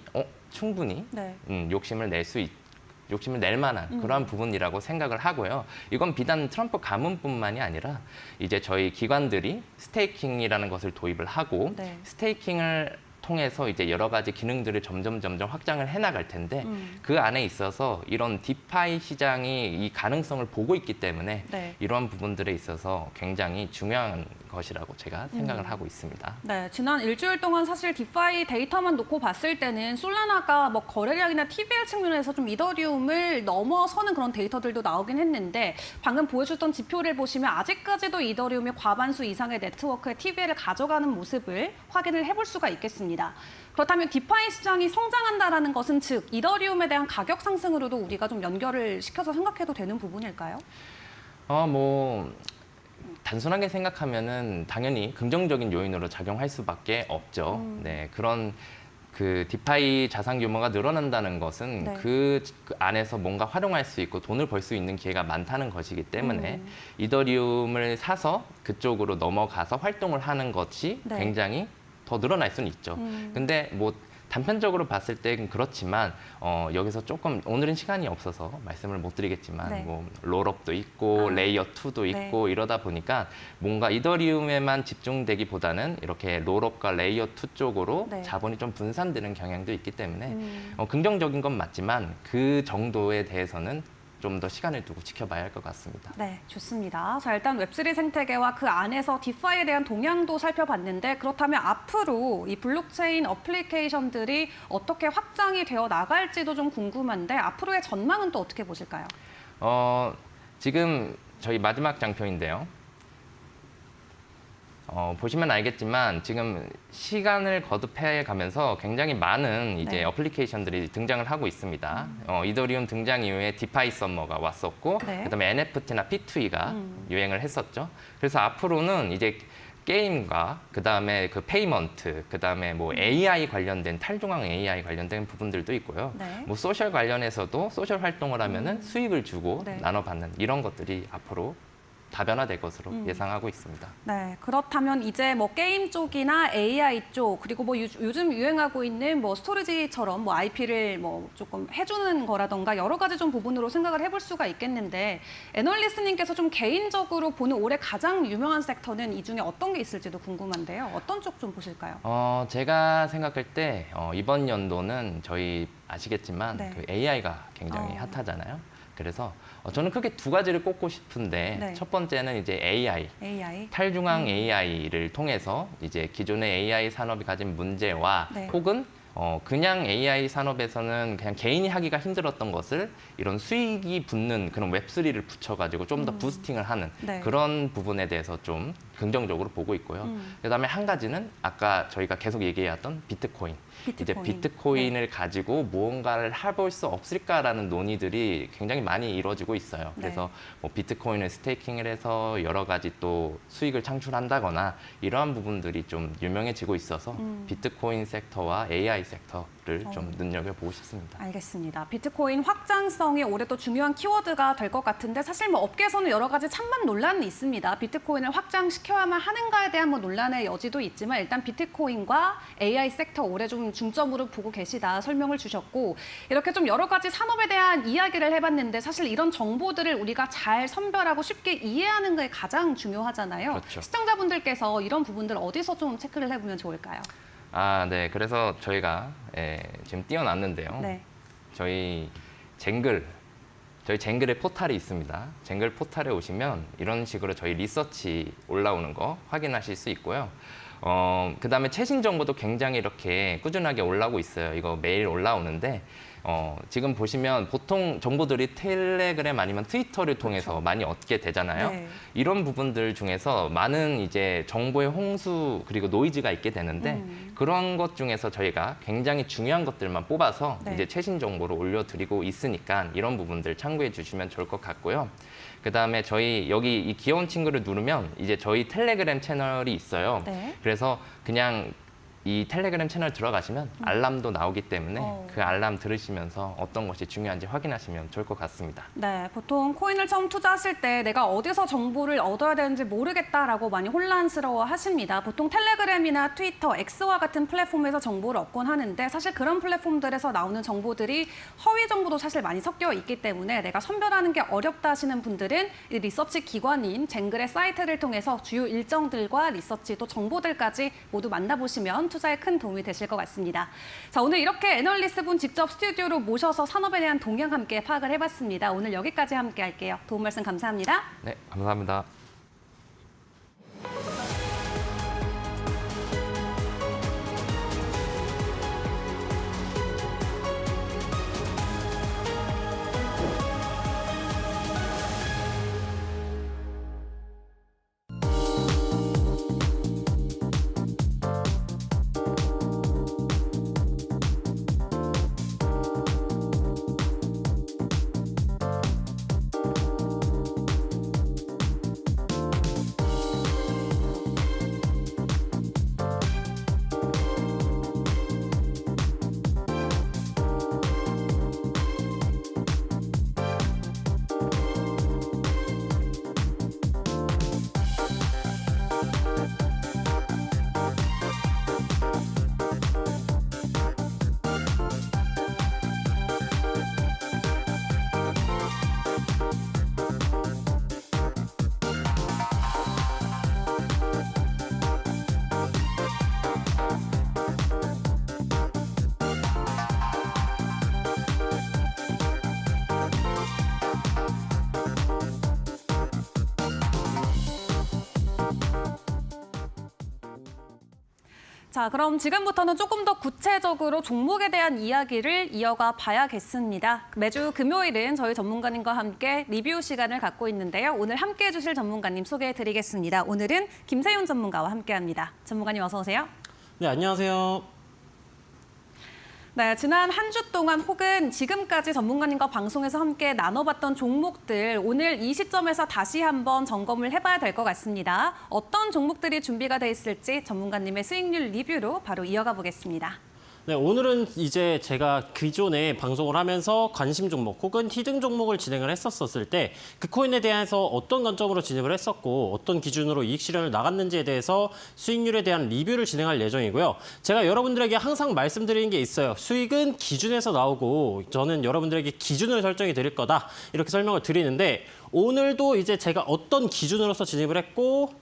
충분히 네. 욕심을 낼 만한 그러한 부분이라고 생각을 하고요. 이건 비단 트럼프 가문뿐만이 아니라 이제 저희 기관들이 스테이킹이라는 것을 도입을 하고, 네. 스테이킹을 통해서 이제 여러 가지 기능들을 점점 확장을 해나갈 텐데, 그 안에 있어서 이런 디파이 시장이 이 가능성을 보고 있기 때문에 네. 이러한 부분들에 있어서 굉장히 중요한 것이라고 제가 생각을 하고 있습니다. 네, 지난 일주일 동안 사실 디파이 데이터만 놓고 봤을 때는 솔라나가 뭐 거래량이나 TVL 측면에서 좀 이더리움을 넘어서는 그런 데이터들도 나오긴 했는데, 방금 보여줬던 지표를 보시면 아직까지도 이더리움이 과반수 이상의 네트워크의 TVL을 가져가는 모습을 확인을 해볼 수가 있겠습니다. 그렇다면 디파이 시장이 성장한다라는 것은 즉 이더리움에 대한 가격 상승으로도 우리가 좀 연결을 시켜서 생각해도 되는 부분일까요? 단순하게 생각하면은 당연히 긍정적인 요인으로 작용할 수밖에 없죠. 네, 그런 그 디파이 자산 규모가 늘어난다는 것은 네. 그 안에서 뭔가 활용할 수 있고 돈을 벌 수 있는 기회가 많다는 것이기 때문에 이더리움을 사서 그쪽으로 넘어가서 활동을 하는 것이 네. 굉장히 더 늘어날 수는 있죠. 근데 뭐 단편적으로 봤을 땐 그렇지만 여기서 조금 오늘은 시간이 없어서 말씀을 못 드리겠지만 네. 뭐 롤업도 있고 레이어 2도 있고 이러다 보니까 뭔가 이더리움에만 집중되기보다는 이렇게 롤업과 레이어 2 쪽으로 네. 자본이 좀 분산되는 경향도 있기 때문에 긍정적인 건 맞지만 그 정도에 대해서는 좀 더 시간을 두고 지켜봐야 할 것 같습니다. 네, 좋습니다. 자, 일단 웹3 생태계와 그 안에서 디파이에 대한 동향도 살펴봤는데, 그렇다면 앞으로 이 블록체인 어플리케이션들이 어떻게 확장이 되어 나갈지도 좀 궁금한데, 앞으로의 전망은 또 어떻게 보실까요? 지금 저희 마지막 장표인데요. 보시면 알겠지만 지금 시간을 거듭해 가면서 굉장히 많은 이제 네. 어플리케이션들이 등장을 하고 있습니다. 이더리움 등장 이후에 디파이 썸머가 왔었고, 네. 그다음에 NFT나 P2E가 유행을 했었죠. 그래서 앞으로는 이제 게임과 그다음에 그 페이먼트, 그다음에 뭐 AI 관련된 탈중앙 AI 관련된 부분들도 있고요. 네. 뭐 소셜 관련해서도 소셜 활동을 하면은 수익을 주고 네. 나눠받는 이런 것들이 앞으로 다변화될 것으로 예상하고 있습니다. 네, 그렇다면 이제 뭐 게임 쪽이나 AI 쪽, 그리고 뭐 요즘 유행하고 있는 뭐 스토리지처럼 뭐 IP를 뭐 조금 해주는 거라던가 여러 가지 좀 부분으로 생각을 해볼 수가 있겠는데, 애널리스트님께서 좀 개인적으로 보는 올해 가장 유명한 섹터는 이 중에 어떤 게 있을지도 궁금한데요. 어떤 쪽 좀 보실까요? 제가 생각할 때 이번 연도는 저희 아시겠지만 네. 그 AI가 굉장히 핫하잖아요. 그래서 저는 크게 두 가지를 꼽고 싶은데 네. 첫 번째는 이제 AI. AI. 탈중앙 AI를 통해서 이제 기존의 AI 산업이 가진 문제와 네. 혹은 그냥 AI 산업에서는 그냥 개인이 하기가 힘들었던 것을 이런 수익이 붙는 그런 웹3를 붙여가지고 좀 더 부스팅을 하는 네. 그런 부분에 대해서 좀 긍정적으로 보고 있고요. 그다음에 한 가지는 아까 저희가 계속 얘기해왔던 비트코인. 이제 비트코인을 가지고 무언가를 해볼 수 없을까라는 논의들이 굉장히 많이 이루어지고 있어요. 네. 그래서 뭐 비트코인을 스테이킹을 해서 여러 가지 또 수익을 창출한다거나 이러한 부분들이 좀 유명해지고 있어서 비트코인 섹터와 AI 섹터를 좀 눈여겨보고 싶습니다. 알겠습니다. 비트코인 확장성이 올해 또 중요한 키워드가 될 것 같은데 사실 뭐 업계에서는 여러 가지 찬반 논란이 있습니다. 비트코인을 확장시켜야만 하는가에 대한 뭐 논란의 여지도 있지만 일단 비트코인과 AI 섹터 올해 좀 중점으로 보고 계시다 설명을 주셨고 이렇게 좀 여러 가지 산업에 대한 이야기를 해봤는데 사실 이런 정보들을 우리가 잘 선별하고 쉽게 이해하는 게 가장 중요하잖아요. 그렇죠. 시청자분들께서 이런 부분들 어디서 좀 체크를 해보면 좋을까요? 네. 그래서 저희가 지금 띄워놨는데요. 네. 저희 쟁글의 포탈이 있습니다. 쟁글 포탈에 오시면 이런 식으로 저희 리서치 올라오는 거 확인하실 수 있고요. 그다음에 최신 정보도 굉장히 이렇게 꾸준하게 올라오고 있어요. 이거 매일 올라오는데 지금 보시면 보통 정보들이 텔레그램 아니면 트위터를 통해서 많이 얻게 되잖아요. 네. 이런 부분들 중에서 많은 이제 정보의 홍수 그리고 노이즈가 있게 되는데 그런 것 중에서 저희가 굉장히 중요한 것들만 뽑아서 네. 이제 최신 정보를 올려드리고 있으니까 이런 부분들 참고해 주시면 좋을 것 같고요. 그다음에 저희 여기 이 귀여운 친구를 누르면 이제 저희 텔레그램 채널이 있어요. 네. 그래서 그냥 이 텔레그램 채널 들어가시면 알람도 나오기 때문에 그 알람 들으시면서 어떤 것이 중요한지 확인하시면 좋을 것 같습니다. 네, 보통 코인을 처음 투자하실 때 내가 어디서 정보를 얻어야 되는지 모르겠다라고 많이 혼란스러워 하십니다. 보통 텔레그램이나 트위터, X와 같은 플랫폼에서 정보를 얻곤 하는데 사실 그런 플랫폼들에서 나오는 정보들이 허위 정보도 사실 많이 섞여 있기 때문에 내가 선별하는 게 어렵다 하시는 분들은 이 리서치 기관인 쟁글의 사이트를 통해서 주요 일정들과 리서치 또 정보들까지 모두 만나보시면 투자에 큰 도움이 되실 것 같습니다. 자, 오늘 이렇게 애널리스트분 직접 스튜디오로 모셔서 산업에 대한 동향 함께 파악을 해봤습니다. 오늘 여기까지 함께 할게요. 도움 말씀 감사합니다. 네, 감사합니다. 자, 그럼 지금부터는 조금 더 구체적으로 종목에 대한 이야기를 이어가 봐야겠습니다. 매주 금요일은 저희 전문가님과 함께 리뷰 시간을 갖고 있는데요. 오늘 함께해 주실 전문가님 소개해 드리겠습니다. 오늘은 김세윤 전문가와 함께합니다. 전문가님 어서 오세요. 네, 안녕하세요. 네, 지난 한 주 동안 혹은 지금까지 전문가님과 방송에서 함께 나눠봤던 종목들 오늘 이 시점에서 다시 한번 점검을 해봐야 될 것 같습니다. 어떤 종목들이 준비가 돼 있을지 전문가님의 수익률 리뷰로 바로 이어가 보겠습니다. 네, 오늘은 이제 제가 기존에 방송을 하면서 관심 종목 혹은 히든 종목을 진행을 했었을 때 그 코인에 대해서 어떤 관점으로 진행을 했었고 어떤 기준으로 이익 실현을 나갔는지에 대해서 수익률에 대한 리뷰를 진행할 예정이고요. 제가 여러분들에게 항상 말씀드리는 게 있어요. 수익은 기준에서 나오고 저는 여러분들에게 기준을 설정해 드릴 거다. 이렇게 설명을 드리는데 오늘도 이제 제가 어떤 기준으로서 진입을 했고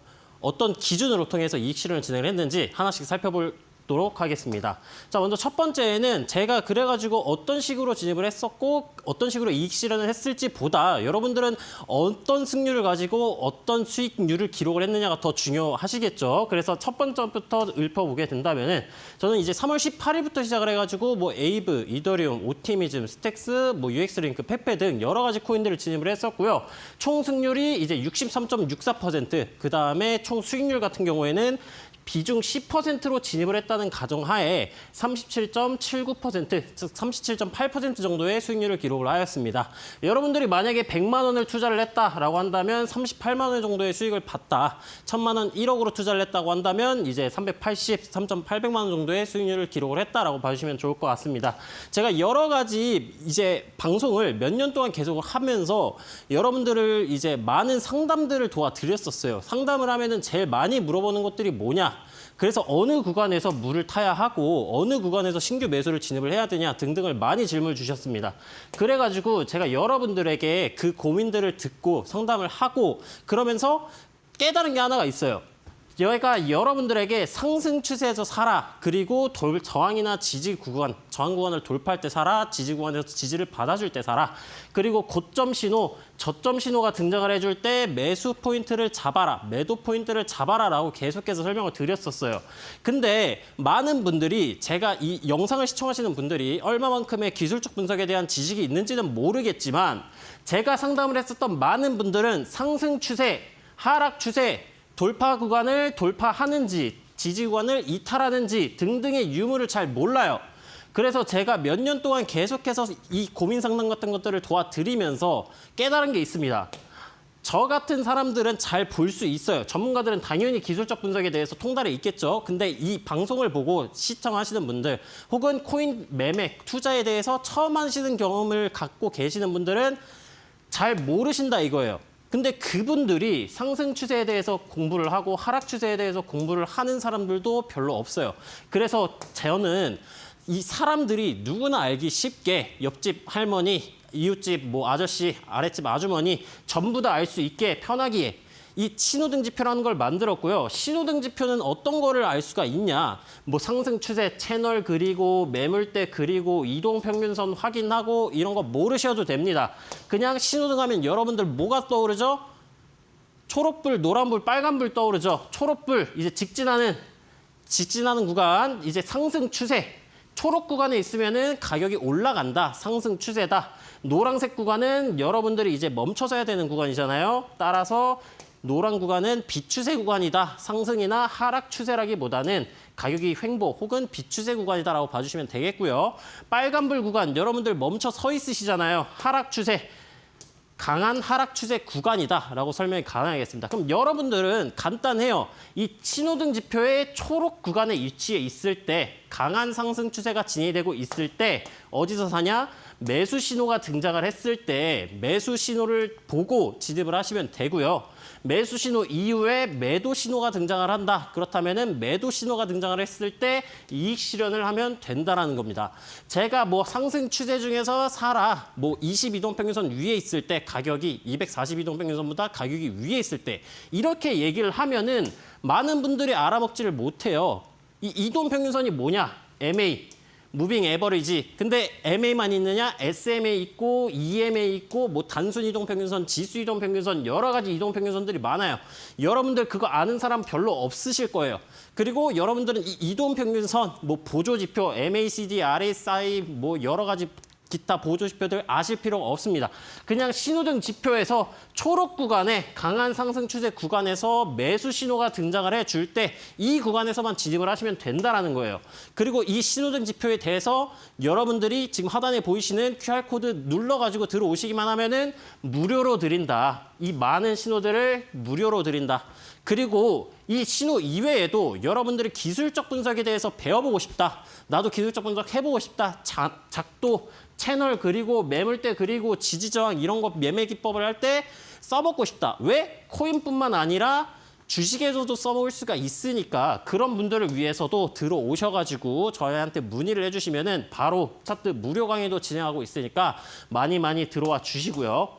어떤 기준으로 통해서 이익 실현을 진행을 했는지 하나씩 살펴볼 받도록 하겠습니다. 자, 먼저 첫 번째는 제가 그래가지고 어떤 식으로 진입을 했었고 어떤 식으로 이익 실현을 했을지 보다 여러분들은 어떤 승률을 가지고 어떤 수익률을 기록을 했느냐가 더 중요하시겠죠. 그래서 첫 번째부터 읊어보게 된다면은 저는 이제 3월 18일부터 시작을 해가지고 뭐 에이브, 이더리움, 오티미즘, 스택스, 뭐 UX링크, 페페 등 여러 가지 코인들을 진입을 했었고요. 총 승률이 이제 63.64%, 그 다음에 총 수익률 같은 경우에는 비중 10%로 진입을 했다는 가정하에 37.79%, 즉 37.8% 정도의 수익률을 기록을 하였습니다. 여러분들이 만약에 100만 원을 투자를 했다라고 한다면 38만 원 정도의 수익을 봤다. 1000만 원 1억으로 투자를 했다고 한다면 이제 383.800만 원 정도의 수익률을 기록을 했다라고 봐주시면 좋을 것 같습니다. 제가 여러 가지 이제 방송을 몇 년 동안 계속 하면서 여러분들을 이제 많은 상담들을 도와드렸었어요. 상담을 하면은 제일 많이 물어보는 것들이 뭐냐? 그래서 어느 구간에서 물을 타야 하고 어느 구간에서 신규 매수를 진입을 해야 되냐 등등을 많이 질문을 주셨습니다. 그래가지고 제가 여러분들에게 그 고민들을 듣고 상담을 하고 그러면서 깨달은 게 하나가 있어요. 여기가 여러분들에게 상승 추세에서 사라. 그리고 저항이나 지지 구간, 저항 구간을 돌파할 때 사라. 지지 구간에서 지지를 받아줄 때 사라. 그리고 고점 신호, 저점 신호가 등장을 해줄 때 매수 포인트를 잡아라. 매도 포인트를 잡아라라고 계속해서 설명을 드렸었어요. 근데 많은 분들이 제가 이 영상을 시청하시는 분들이 얼마만큼의 기술적 분석에 대한 지식이 있는지는 모르겠지만 제가 상담을 했었던 많은 분들은 상승 추세, 하락 추세, 돌파 구간을 돌파하는지 지지 구간을 이탈하는지 등등의 유무를 잘 몰라요. 그래서 제가 몇 년 동안 계속해서 이 고민 상담 같은 것들을 도와드리면서 깨달은 게 있습니다. 저 같은 사람들은 잘 볼 수 있어요. 전문가들은 당연히 기술적 분석에 대해서 통달해 있겠죠. 근데 이 방송을 보고 시청하시는 분들 혹은 코인 매매, 투자에 대해서 처음 하시는 경험을 갖고 계시는 분들은 잘 모르신다 이거예요. 근데 그분들이 상승 추세에 대해서 공부를 하고 하락 추세에 대해서 공부를 하는 사람들도 별로 없어요. 그래서 저는 이 사람들이 누구나 알기 쉽게 옆집 할머니, 이웃집 뭐 아저씨, 아랫집 아주머니 전부 다 알 수 있게 편하게 이 신호등 지표라는 걸 만들었고요. 신호등 지표는 어떤 거를 알 수가 있냐. 뭐 상승 추세 채널 그리고 매물대 그리고 이동평균선 확인하고 이런 거 모르셔도 됩니다. 그냥 신호등 하면 여러분들 뭐가 떠오르죠? 초록불, 노란불, 빨간불 떠오르죠. 초록불 이제 직진하는 구간 이제 상승 추세. 초록 구간에 있으면은 가격이 올라간다. 상승 추세다. 노란색 구간은 여러분들이 이제 멈춰서야 되는 구간이잖아요. 따라서 노란 구간은 비추세 구간이다. 상승이나 하락 추세라기보다는 가격이 횡보 혹은 비추세 구간이다라고 봐주시면 되겠고요. 빨간불 구간 여러분들 멈춰 서 있으시잖아요. 하락 추세. 강한 하락 추세 구간이다라고 설명이 가능하겠습니다. 그럼 여러분들은 간단해요. 이 신호등 지표의 초록 구간에 위치해 있을 때 강한 상승 추세가 진행되고 있을 때 어디서 사냐? 매수 신호가 등장을 했을 때 매수 신호를 보고 진입을 하시면 되고요. 매수 신호 이후에 매도 신호가 등장을 한다. 그렇다면은 매도 신호가 등장을 했을 때 이익 실현을 하면 된다라는 겁니다. 제가 뭐 상승 추세 중에서 사라. 뭐 22동 평균선 위에 있을 때 가격이 242동 평균선보다 가격이 위에 있을 때 이렇게 얘기를 하면은 많은 분들이 알아먹지를 못해요. 이 이동 평균선이 뭐냐? MA. 무빙 에버리지. 근데 MA만 있느냐? SMA 있고 EMA 있고 뭐 단순 이동 평균선, 지수 이동 평균선 여러 가지 이동 평균선들이 많아요. 여러분들 그거 아는 사람 별로 없으실 거예요. 그리고 여러분들은 이 이동 평균선 뭐 보조 지표, MACD, RSI 뭐 여러 가지 기타 보조 지표들 아실 필요가 없습니다. 그냥 신호등 지표에서 초록 구간에 강한 상승 추세 구간에서 매수 신호가 등장을 해줄 때 이 구간에서만 진입을 하시면 된다라는 거예요. 그리고 이 신호등 지표에 대해서 여러분들이 지금 하단에 보이시는 QR코드 눌러가지고 들어오시기만 하면은 무료로 드린다. 이 많은 신호들을 무료로 드린다. 그리고 이 신호 이외에도 여러분들이 기술적 분석에 대해서 배워보고 싶다. 나도 기술적 분석 해보고 싶다. 작도, 채널 그리고 매물대 그리고 지지저항 이런 거 매매 기법을 할 때 써먹고 싶다. 왜? 코인뿐만 아니라 주식에서도 써먹을 수가 있으니까 그런 분들을 위해서도 들어오셔가지고 저희한테 문의를 해주시면은 바로 차트 무료 강의도 진행하고 있으니까 많이 들어와 주시고요.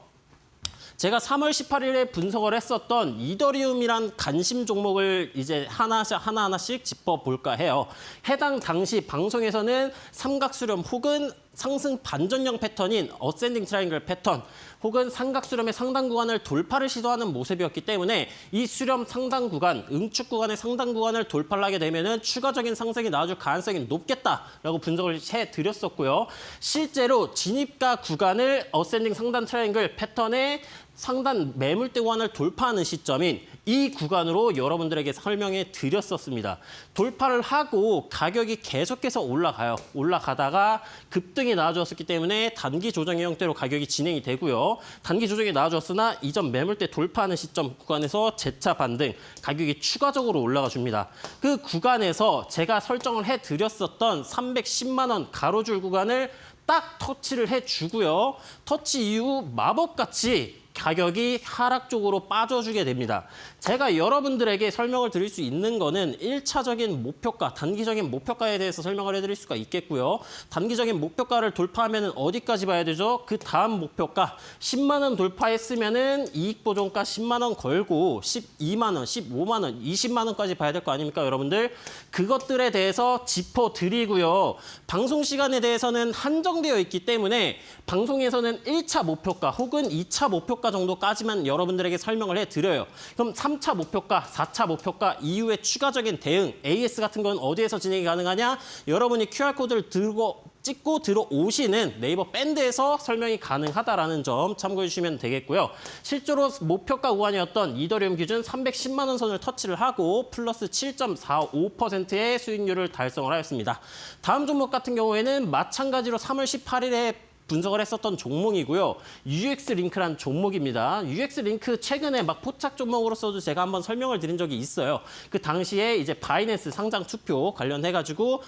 제가 3월 18일에 분석을 했었던 이더리움이란 관심 종목을 이제 하나하나씩 짚어볼까 해요. 해당 당시 방송에서는 삼각수렴 혹은 상승 반전형 패턴인 어센딩 트라이앵글 패턴 혹은 삼각수렴의 상단 구간을 돌파를 시도하는 모습이었기 때문에 이 수렴 상단 구간, 응축 구간의 상단 구간을 돌파를 하게 되면은 추가적인 상승이 나와줄 가능성이 높겠다라고 분석을 해드렸었고요. 실제로 진입가 구간을 어센딩 상단 트라이앵글 패턴의 상단 매물대 구간을 돌파하는 시점인 이 구간으로 여러분들에게 설명해 드렸었습니다. 돌파를 하고 가격이 계속해서 올라가요. 올라가다가 급등이 나와주었기 때문에 단기 조정의 형태로 가격이 진행이 되고요. 단기 조정이 나와줬으나 이전 매물대 돌파하는 시점 구간에서 재차 반등, 가격이 추가적으로 올라가 줍니다. 그 구간에서 제가 설정을 해드렸었던 310만 원 가로줄 구간을 딱 터치를 해주고요. 터치 이후 마법같이 가격이 하락 쪽으로 빠져주게 됩니다. 제가 여러분들에게 설명을 드릴 수 있는 거는 1차적인 목표가, 단기적인 목표가에 대해서 설명을 해드릴 수가 있겠고요. 단기적인 목표가를 돌파하면 어디까지 봐야 되죠? 그 다음 목표가 10만 원 돌파했으면은 이익 보존가 10만 원 걸고 12만 원, 15만 원, 20만 원까지 봐야 될 거 아닙니까, 여러분들? 그것들에 대해서 짚어드리고요. 방송 시간에 대해서는 한정되어 있기 때문에 방송에서는 1차 목표가 혹은 2차 목표가 정도까지만 여러분들에게 설명을 해드려요. 그럼 3차 목표가, 4차 목표가 이후에 추가적인 대응, AS 같은 건 어디에서 진행이 가능하냐? 여러분이 QR코드를 찍고 들어오시는 네이버 밴드에서 설명이 가능하다라는 점 참고해 주시면 되겠고요. 실제로 목표가 구간이었던 이더리움 기준 310만 원 선을 터치를 하고 플러스 7.45%의 수익률을 달성을 하였습니다. 다음 종목 같은 경우에는 마찬가지로 3월 18일에 분석을 했었던 종목이고요. UX링크란 종목입니다. UX링크 최근에 막 포착 종목으로서도 제가 한번 설명을 드린 적이 있어요. 그 당시에 이제 바이낸스 상장 투표 관련해가지고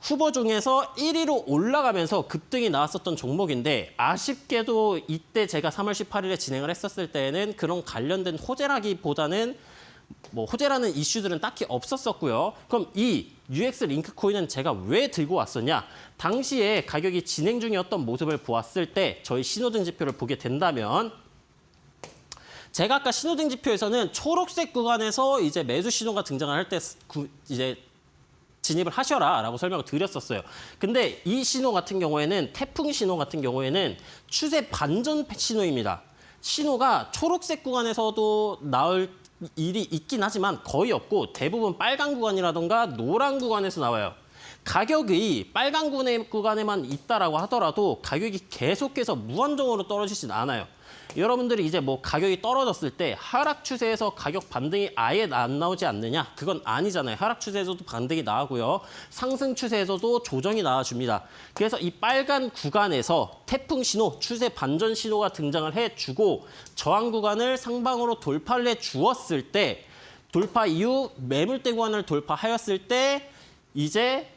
후보 중에서 1위로 올라가면서 급등이 나왔었던 종목인데 아쉽게도 이때 제가 3월 18일에 진행을 했었을 때는 그런 관련된 호재라기보다는 호재라는 이슈들은 딱히 없었었고요. 그럼 이 UX 링크 코인은 제가 왜 들고 왔었냐? 당시에 가격이 진행 중이었던 모습을 보았을 때 저희 신호등 지표를 보게 된다면 제가 아까 신호등 지표에서는 초록색 구간에서 이제 매수 신호가 등장을 할 때 이제 진입을 하셔라라고 설명을 드렸었어요. 근데 이 신호 같은 경우에는 태풍 신호 같은 경우에는 추세 반전 신호입니다. 신호가 초록색 구간에서도 나올 일이 있긴 하지만 거의 없고 대부분 빨간 구간이라던가 노란 구간에서 나와요. 가격이 빨간 구간에만 있다라고 하더라도 가격이 계속해서 무한정으로 떨어지진 않아요. 여러분들이 이제 가격이 떨어졌을 때 하락 추세에서 가격 반등이 아예 안 나오지 않느냐? 그건 아니잖아요. 하락 추세에서도 반등이 나오고요. 상승 추세에서도 조정이 나와줍니다. 그래서 이 빨간 구간에서 태풍 신호, 추세 반전 신호가 등장을 해주고 저항 구간을 상방으로 돌파를 해주었을 때 돌파 이후 매물대 구간을 돌파하였을 때 이제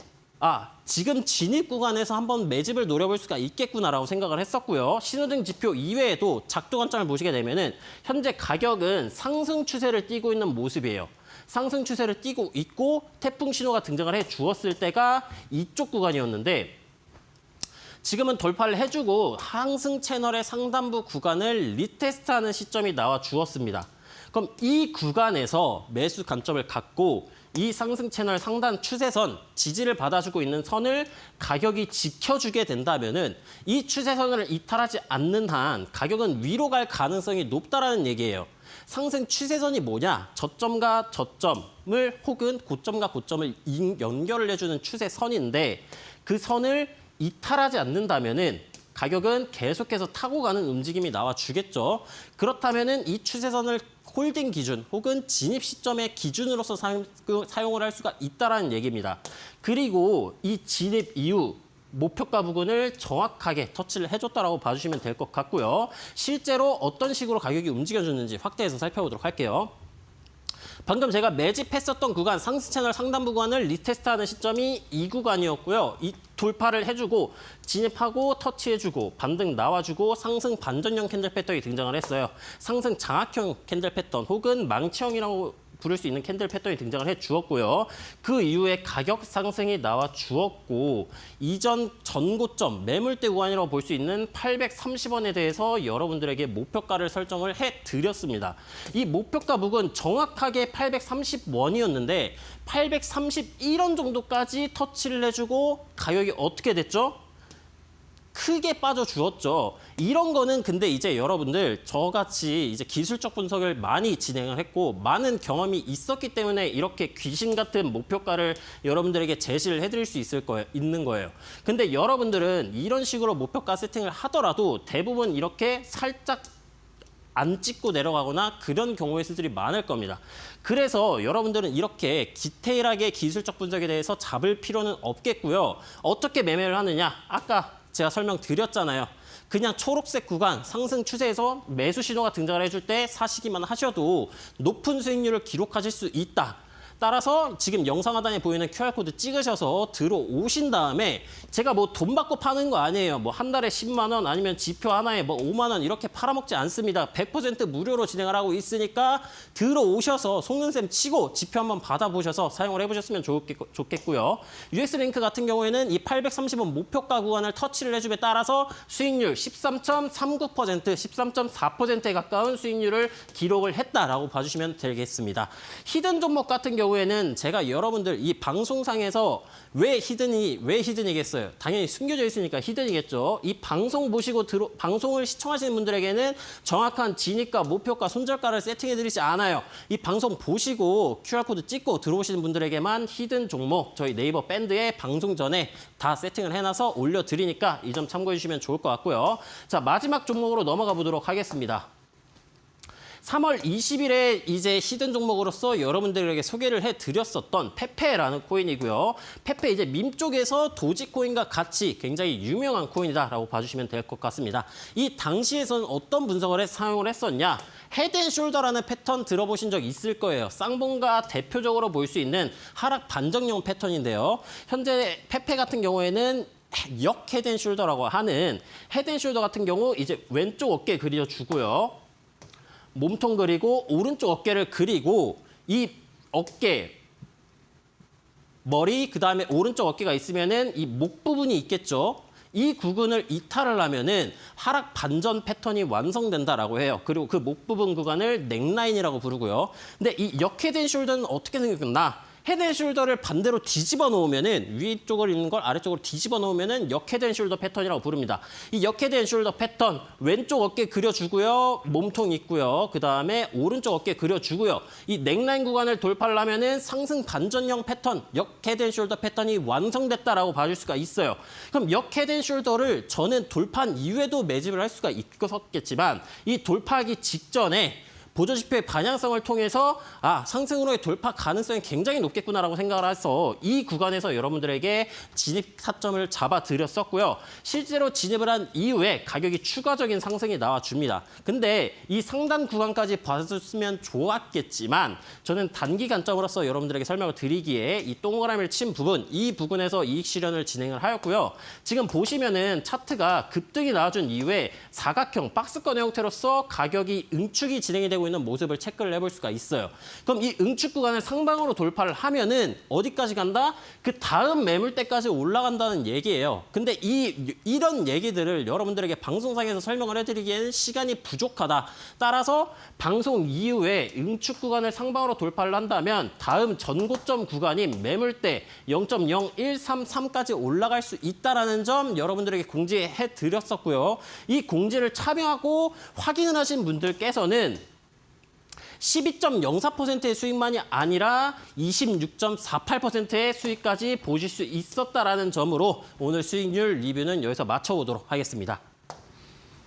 지금 진입 구간에서 한번 매집을 노려볼 수가 있겠구나라고 생각을 했었고요. 신호등 지표 이외에도 작도 관점을 보시게 되면은 현재 가격은 상승 추세를 띠고 있는 모습이에요. 상승 추세를 띠고 있고 태풍 신호가 등장을 해 주었을 때가 이쪽 구간이었는데 지금은 돌파를 해주고 상승 채널의 상단부 구간을 리테스트하는 시점이 나와 주었습니다. 그럼 이 구간에서 매수 관점을 갖고 이 상승 채널 상단 추세선, 지지를 받아주고 있는 선을 가격이 지켜주게 된다면은 이 추세선을 이탈하지 않는 한 가격은 위로 갈 가능성이 높다라는 얘기예요. 상승 추세선이 뭐냐? 저점과 저점을 혹은 고점과 고점을 연결을 해주는 추세선인데 그 선을 이탈하지 않는다면은 가격은 계속해서 타고 가는 움직임이 나와주겠죠. 그렇다면은 이 추세선을 홀딩 기준 혹은 진입 시점의 기준으로서 사용을 할 수가 있다는 얘기입니다. 그리고 이 진입 이후 목표가 부근을 정확하게 터치를 해줬다라고 봐주시면 될 것 같고요. 실제로 어떤 식으로 가격이 움직여주는지 확대해서 살펴보도록 할게요. 방금 제가 매집했었던 구간, 상승 채널 상단부 구간을 리테스트하는 시점이 이 구간이었고요. 이 돌파를 해주고 진입하고 터치해주고 반등 나와주고 상승 반전형 캔들 패턴이 등장을 했어요. 상승 장악형 캔들 패턴 혹은 망치형이라고 부를 수 있는 캔들 패턴이 등장을 해 주었고요. 그 이후에 가격 상승이 나와 주었고 이전 전고점 매물대 구간이라고 볼 수 있는 830원에 대해서 여러분들에게 목표가를 설정을 해드렸습니다. 이 목표가 부근 정확하게 830원이었는데 831원 정도까지 터치를 해주고 가격이 어떻게 됐죠? 크게 빠져주었죠. 이런 거는 근데 이제 여러분들 저같이 이제 기술적 분석을 많이 진행을 했고 많은 경험이 있었기 때문에 이렇게 귀신 같은 목표가를 여러분들에게 제시를 해드릴 수 있는 거예요. 근데 여러분들은 이런 식으로 목표가 세팅을 하더라도 대부분 이렇게 살짝 안 찍고 내려가거나 그런 경우의 수들이 많을 겁니다. 그래서 여러분들은 이렇게 디테일하게 기술적 분석에 대해서 잡을 필요는 없겠고요. 어떻게 매매를 하느냐? 아까 제가 설명드렸잖아요. 그냥 초록색 구간 상승 추세에서 매수 신호가 등장을 해줄 때 사시기만 하셔도 높은 수익률을 기록하실 수 있다. 따라서 지금 영상 하단에 보이는 QR코드 찍으셔서 들어오신 다음에 제가 뭐 돈 받고 파는 거 아니에요. 뭐 한 달에 10만 원 아니면 지표 하나에 뭐 5만 원 이렇게 팔아먹지 않습니다. 100% 무료로 진행을 하고 있으니까 들어오셔서 속는셈 치고 지표 한번 받아보셔서 사용을 해보셨으면 좋겠고요. US 링크 같은 경우에는 이 830원 목표가 구간을 터치를 해줌에 따라서 수익률 13.39%, 13.4%에 가까운 수익률을 기록을 했다라고 봐주시면 되겠습니다. 히든 종목 같은 경우에는 제가 여러분들 이 방송상에서 왜 히든이겠어요? 당연히 숨겨져 있으니까 히든이겠죠. 이 방송 보시고 방송을 시청하시는 분들에게는 정확한 진입가, 목표가, 손절가를 세팅해드리지 않아요. 이 방송 보시고 QR코드 찍고 들어오시는 분들에게만 히든 종목 저희 네이버 밴드에 방송 전에 다 세팅을 해놔서 올려드리니까 이 점 참고해 주시면 좋을 것 같고요. 자, 마지막 종목으로 넘어가 보도록 하겠습니다. 3월 20일에 이제 히든 종목으로서 여러분들에게 소개를 해드렸었던 페페라는 코인이고요. 페페 이제 밈 쪽에서 도지코인과 같이 굉장히 유명한 코인이다라고 봐주시면 될 것 같습니다. 이 당시에서는 어떤 분석을 사용을 했었냐? 헤드앤숄더라는 패턴 들어보신 적 있을 거예요. 쌍봉가 대표적으로 볼 수 있는 하락 반정형 패턴인데요. 현재 페페 같은 경우에는 역 헤드앤숄더라고 하는 헤드앤숄더 같은 경우 이제 왼쪽 어깨 그려주고요. 몸통 그리고 오른쪽 어깨를 그리고 이 어깨, 머리, 그다음에 오른쪽 어깨가 있으면은 이 목 부분이 있겠죠. 이 구간을 이탈을 하면은 하락 반전 패턴이 완성된다라고 해요. 그리고 그 목 부분 구간을 넥라인이라고 부르고요. 근데 이 역 헤드앤숄더는 어떻게 생겼나? 헤드앤숄더를 반대로 뒤집어 놓으면은 위쪽으로 있는 걸 아래쪽으로 뒤집어 놓으면은 역 헤드앤숄더 패턴이라고 부릅니다. 이 역 헤드앤숄더 패턴 왼쪽 어깨 그려주고요, 몸통 있고요. 그 다음에 오른쪽 어깨 그려주고요. 이 넥라인 구간을 돌파하려면은 상승 반전형 패턴, 역 헤드앤숄더 패턴이 완성됐다라고 봐줄 수가 있어요. 그럼 역 헤드앤숄더를 저는 돌파한 이후에도 매집을 할 수가 있었겠지만 이 돌파하기 직전에 보조지표의 반향성을 통해서 상승으로의 돌파 가능성이 굉장히 높겠구나라고 생각을 해서 이 구간에서 여러분들에게 진입 타점을 잡아드렸었고요. 실제로 진입을 한 이후에 가격이 추가적인 상승이 나와줍니다. 근데 이 상단 구간까지 봐줬으면 좋았겠지만 저는 단기 관점으로서 여러분들에게 설명을 드리기에 이 동그라미를 친 부분, 이 부분에서 이익 실현을 진행을 하였고요. 지금 보시면은 차트가 급등이 나와준 이후에 사각형 박스권 형태로서 가격이 응축이 진행이 되고 있는 모습을 체크를 해볼 수가 있어요. 그럼 이 응축 구간을 상방으로 돌파를 하면은 어디까지 간다? 그 다음 매물대까지 올라간다는 얘기예요. 근데 이런 얘기들을 여러분들에게 방송상에서 설명을 해드리기에는 시간이 부족하다. 따라서 방송 이후에 응축 구간을 상방으로 돌파를 한다면 다음 전고점 구간인 매물대 0.0133까지 올라갈 수 있다는 점 여러분들에게 공지해 드렸었고요. 이 공지를 참여하고 확인을 하신 분들께서는 12.04%의 수익만이 아니라 26.48%의 수익까지 보실 수 있었다는 점으로 오늘 수익률 리뷰는 여기서 마쳐보도록 하겠습니다.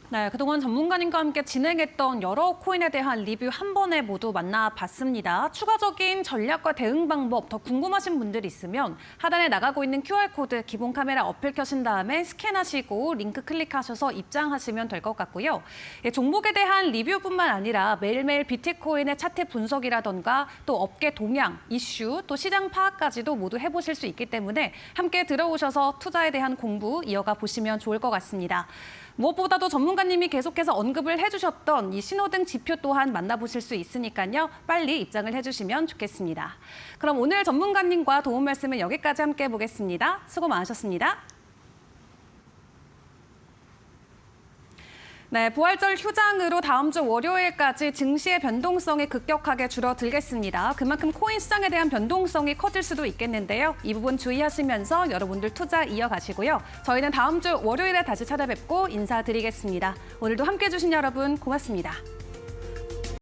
네, 그동안 전문가님과 함께 진행했던 여러 코인에 대한 리뷰 한 번에 모두 만나봤습니다. 추가적인 전략과 대응 방법 더 궁금하신 분들이 있으면 하단에 나가고 있는 QR코드 기본 카메라 어플 켜신 다음에 스캔하시고 링크 클릭하셔서 입장하시면 될 것 같고요. 종목에 대한 리뷰뿐만 아니라 매일매일 비트코인의 차트 분석이라던가 또 업계 동향, 이슈, 또 시장 파악까지도 모두 해보실 수 있기 때문에 함께 들어오셔서 투자에 대한 공부 이어가 보시면 좋을 것 같습니다. 무엇보다도 전문가님이 계속해서 언급을 해주셨던 이 신호등 지표 또한 만나보실 수 있으니까요. 빨리 입장을 해주시면 좋겠습니다. 그럼 오늘 전문가님과 도움 말씀은 여기까지 함께 해보겠습니다. 수고 많으셨습니다. 네, 부활절 휴장으로 다음 주 월요일까지 증시의 변동성이 급격하게 줄어들겠습니다. 그만큼 코인 시장에 대한 변동성이 커질 수도 있겠는데요. 이 부분 주의하시면서 여러분들 투자 이어가시고요. 저희는 다음 주 월요일에 다시 찾아뵙고 인사드리겠습니다. 오늘도 함께해 주신 여러분 고맙습니다.